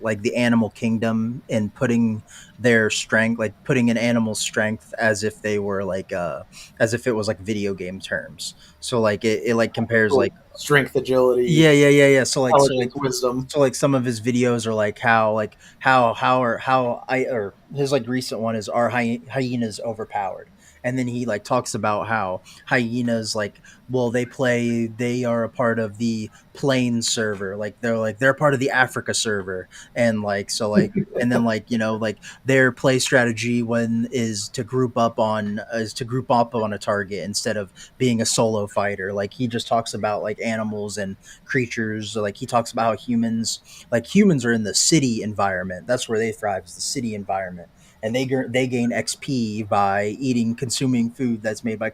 like the animal kingdom and putting their strength, like putting an animal's strength as if they were like as if it was like video game terms. So like it like compares like strength, agility. Yeah. So like wisdom. So like some of his videos are like or his like recent one is, are hyenas overpowered? And then he like talks about how hyenas they are a part of the Plains server, they're part of the Africa server, and and then their play strategy is to group up on a target instead of being a solo fighter. Like he just talks about like animals and creatures. Like he talks about how humans are in the city environment. That's where they thrive, is the city environment. And they gain XP by consuming food that's made by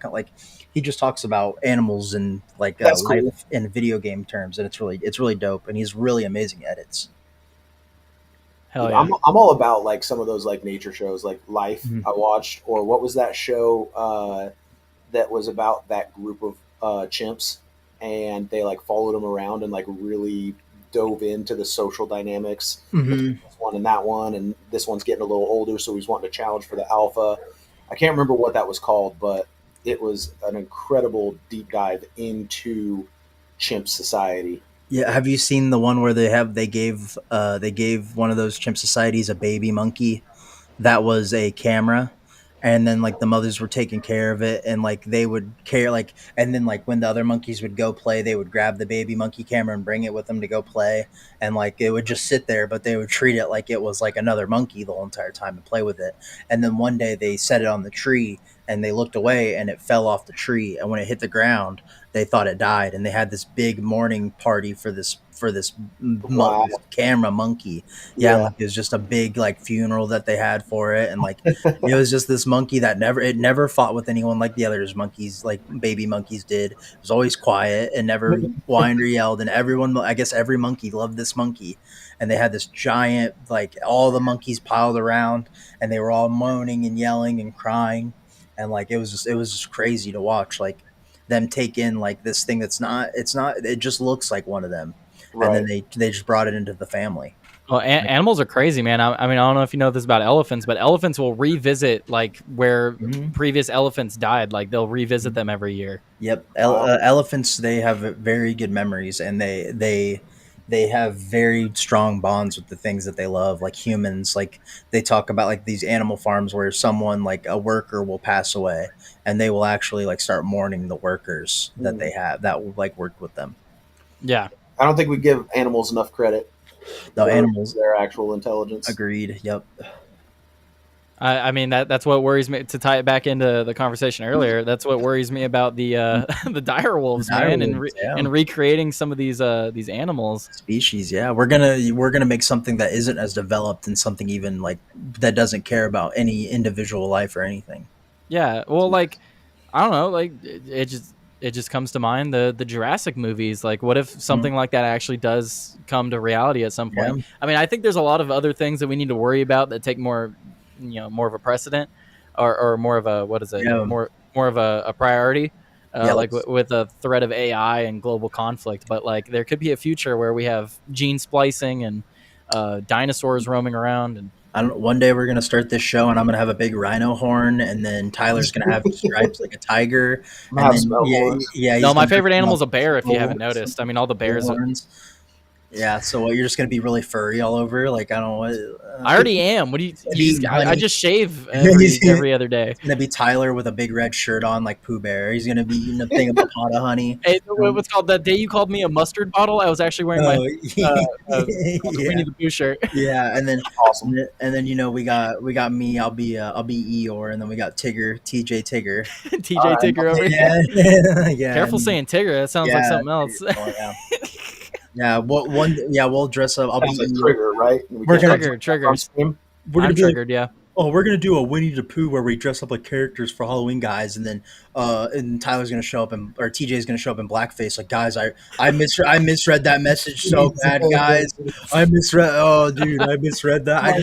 he just talks about animals and life cool. in video game terms, and it's really dope, and he's really amazing edits. Hell yeah. I'm all about like some of those like nature shows, like Life Mhm. I watched, or what was that show that was about that group of chimps, and they like followed them around and like really dove into the social dynamics. Mhm. This one and that one, and this one's getting a little older, so he's wanting to challenge for the alpha. I can't remember what that was called, but it was an incredible deep dive into chimp society. Yeah, have you seen the one where they gave one of those chimp societies a baby monkey that was a camera, and then like the mothers were taking care of it, and like they would care like, and then like when the other monkeys would go play, they would grab the baby monkey camera and bring it with them to go play, and like it would just sit there, but they would treat it like it was like another monkey the whole entire time and play with it. And then one day they set it on the tree and they looked away and it fell off the tree, and when it hit the ground they thought it died, and they had this big mourning party for this Wow. camera monkey. Yeah, like it was just a big like funeral that they had for it, and like it was just this monkey that never fought with anyone like the others monkeys, like baby monkeys did. It was always quiet and never whined or yelled, and I guess every monkey loved this monkey. And they had this giant, like all the monkeys piled around, and they were all moaning and yelling and crying, and like it was just crazy to watch, like them take in like this thing it just looks like one of them. Right. And then they just brought it into the family. Well, animals are crazy, man. I mean, I don't know if you know this about elephants, but elephants will revisit like where previous elephants died. Like they'll revisit them every year. Yep. Elephants, they have very good memories, and they have very strong bonds with the things that they love, like humans. Like they talk about like these animal farms where someone like a worker will pass away, and they will actually like start mourning the workers that they have that like worked with them. Yeah. I don't think we give animals enough credit. No, for animals. their actual intelligence. Agreed. Yep. I mean that's what worries me. To tie it back into the conversation earlier, that's what worries me about the the dire wolves, man, and recreating some of these animals species. Yeah, we're gonna make something that isn't as developed, and something even like that doesn't care about any individual life or anything. Yeah, well, like I don't know, like it just comes to mind the Jurassic movies. Like, what if something like that actually does come to reality at some point? Yeah. I mean, I think there's a lot of other things that we need to worry about that take more of a precedent, or more of a more of a priority. Like with the threat of AI and global conflict. But like, there could be a future where we have gene splicing and dinosaurs roaming around. And one day we're gonna start this show, and I'm gonna have a big rhino horn, and then Tyler's gonna have stripes like a tiger. No, my favorite animal is a bear. If you haven't noticed, I mean, all the bears. Yeah, so you're just gonna be really furry all over. Like I don't know. I already am. What do you? I just shave every other day. It's gonna be Tyler with a big red shirt on, like Pooh Bear. He's gonna be eating a thing of a pot of honey. Hey, what's called that day you called me a mustard bottle? I was actually wearing my Winnie the Pooh shirt. Yeah, and then awesome. And then we got me. I'll be Eeyore, and then we got Tigger, TJ Tigger, TJ Tigger over here. Yeah. Careful saying Tigger. That sounds like something else. Yeah, we'll dress up. I'll be Trigger, right? We're gonna triggers. We're gonna be triggered, yeah. Oh, we're gonna do a Winnie the Pooh where we dress up like characters for Halloween, guys, and then and Tyler's gonna show up or TJ's gonna show up in blackface. Like, guys, I misread that message so bad, guys. I misread. Oh, dude, I misread that.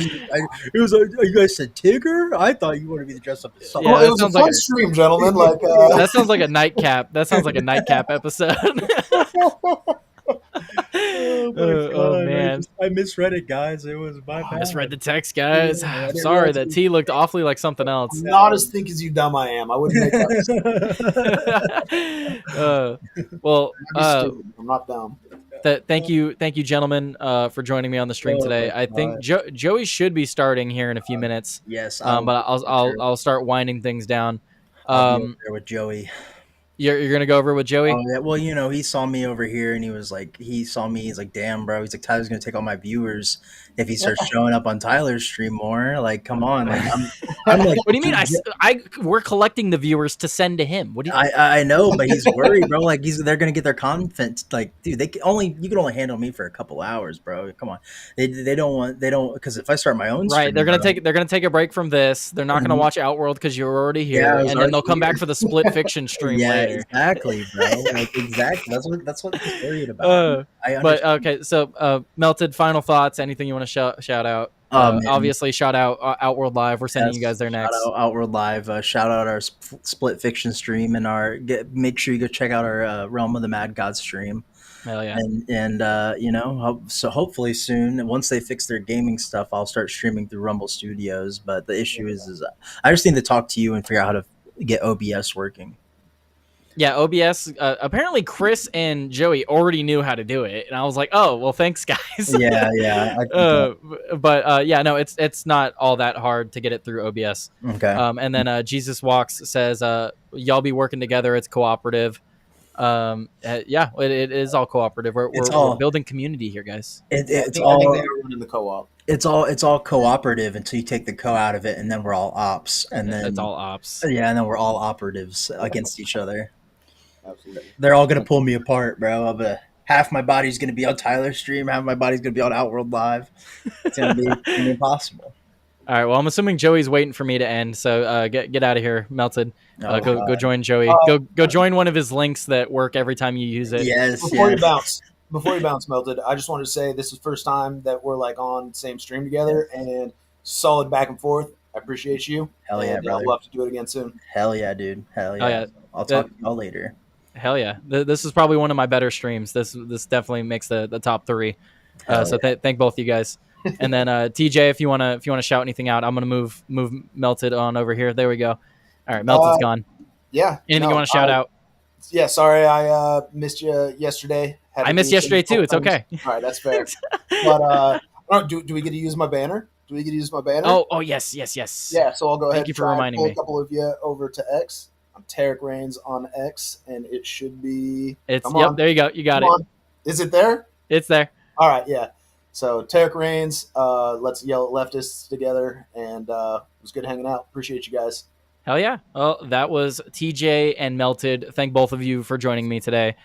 It was like, you guys said Tigger. I thought you wanted to be dressed up as something. Yeah, it was a fun stream, gentlemen. Like that sounds like a nightcap. That sounds like a nightcap episode. Oh man, I misread it, guys. It was my bad. I misread the text, guys. I'm sorry. That T looked awfully like something else. Not as thick as you dumb I am. I wouldn't make that I'm not dumb. Thank you, gentlemen, for joining me on the stream today. I think Joey should be starting here in a few minutes. Yes, but I'll start winding things down. I'll be there with Joey. You're gonna go over with Joey? Oh, yeah. Well, he saw me over here, and he's like, he's like, damn, bro. He's like, Tyler's gonna take all my viewers if he starts showing up on Tyler's stream more. Like, come on. Like, I'm like, what do you mean? We're collecting the viewers to send to him. What do you? I know, but he's worried, bro. Like, they're gonna get their content. Like, dude, you can only handle me for a couple hours, bro. Come on. They don't because if I start my own stream, they're gonna take a break from this. They're not gonna watch Outworld because you're already here, and then they'll come back for the split fiction stream later. Exactly, bro. Like, exactly. That's what he's worried about. But okay, so Melted, final thoughts. Anything you want to shout out? Man. Obviously, shout out Outworld Live. We're sending you Yes, guys there next. Shout out Outward Live. Shout out our Split Fiction stream and make sure you go check out our Realm of the Mad God stream. Hell yeah. And you know, so hopefully soon, once they fix their gaming stuff, I'll start streaming through Rumble Studios. But the issue is I just need to talk to you and figure out how to get OBS working. Yeah, OBS. Apparently, Chris and Joey already knew how to do it, and I was like, "Oh, well, thanks, guys." Yeah. Yeah, no, it's not all that hard to get it through OBS. Okay. And then Jesus Walks says, "Y'all be working together. It's cooperative." Yeah, it is all cooperative. We're building community here, guys. I think they are running the co-op. It's all cooperative until you take the co out of it, and then we're all ops, and then it's all ops. Yeah, and then we're all operatives against each other. Absolutely. They're all gonna pull me apart, bro. Half my body's gonna be on Tyler's stream, half my body's gonna be on Outworld Live. It's gonna be impossible. All right. Well, I'm assuming Joey's waiting for me to end, so get out of here, Melted. Go join Joey. Go join one of his links that work every time you use it. Yes. Before you bounce, Melted, I just wanted to say this is the first time that we're like on the same stream together, and solid back and forth. I appreciate you. Hell yeah, brother. I'd love to do it again soon. Hell yeah, dude. Hell yeah. Oh, yeah. I'll talk to y'all later. Hell yeah. This is probably one of my better streams. This definitely makes the top 3. So thank both you guys. And then TJ, if you wanna shout anything out, I'm gonna move Melted on over here. There we go. All right, Melted's gone. Yeah. Anything you want to shout out? Yeah, sorry I missed you yesterday. I missed yesterday too. It's okay. All right, that's fair. But do we get to use my banner? Do we get to use my banner? Oh yes. Yeah, so I'll go ahead. Thank you for reminding me. A couple of you over to X. I'm Tarek Reigns on X, and it should be. There you go. You got it. On. Is it there? It's there. All right, yeah. So Tarek Reigns, let's yell at leftists together, and it was good hanging out. Appreciate you guys. Hell yeah. Well, that was TJ and Melted. Thank both of you for joining me today.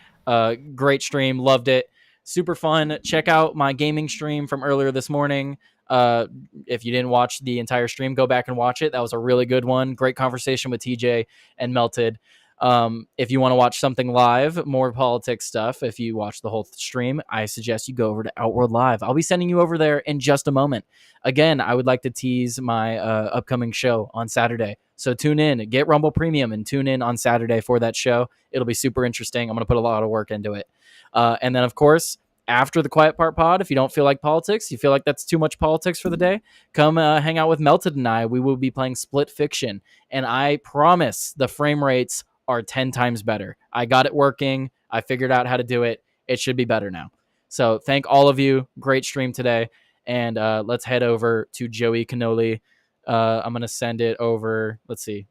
Great stream. Loved it. Super fun. Check out my gaming stream from earlier this morning. If you didn't watch the entire stream, go back and watch it. That was a really good one. Great conversation with TJ and Melted. If you want to watch something live, more politics stuff, if you watch the whole stream, I suggest you go over to Outworld Live. I'll be sending you over there in just a moment. Again, I would like to tease my upcoming show on Saturday. So tune in, get Rumble Premium, and tune in on Saturday for that show. It'll be super interesting. I'm going to put a lot of work into it. And then, of course, after the Quiet Part Pod, if you don't feel like politics, you feel like that's too much politics for the day, come hang out with Melted and I. We will be playing Split Fiction. And I promise the frame rates are 10 times better. I got it working. I figured out how to do it. It should be better now. So thank all of you. Great stream today. And let's head over to Joey Cannoli. I'm going to send it over. Let's see.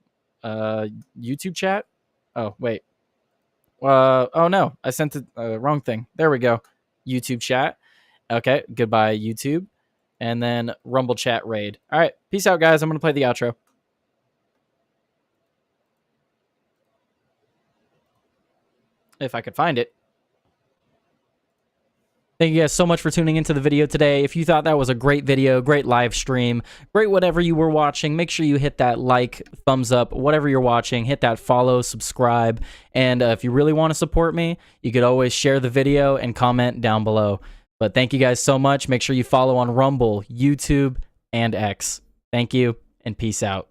YouTube chat. Oh, wait. Oh, no. I sent it wrong thing. There we go. YouTube chat. Okay. Goodbye, YouTube. And then Rumble chat raid. All right. Peace out, guys. I'm going to play the outro. If I could find it. Thank you guys so much for tuning into the video today. If you thought that was a great video, great live stream, great whatever you were watching, make sure you hit that like, thumbs up, whatever you're watching, hit that follow, subscribe, and if you really want to support me, you could always share the video and comment down below. But thank you guys so much. Make sure you follow on Rumble, YouTube, and X. Thank you, and peace out.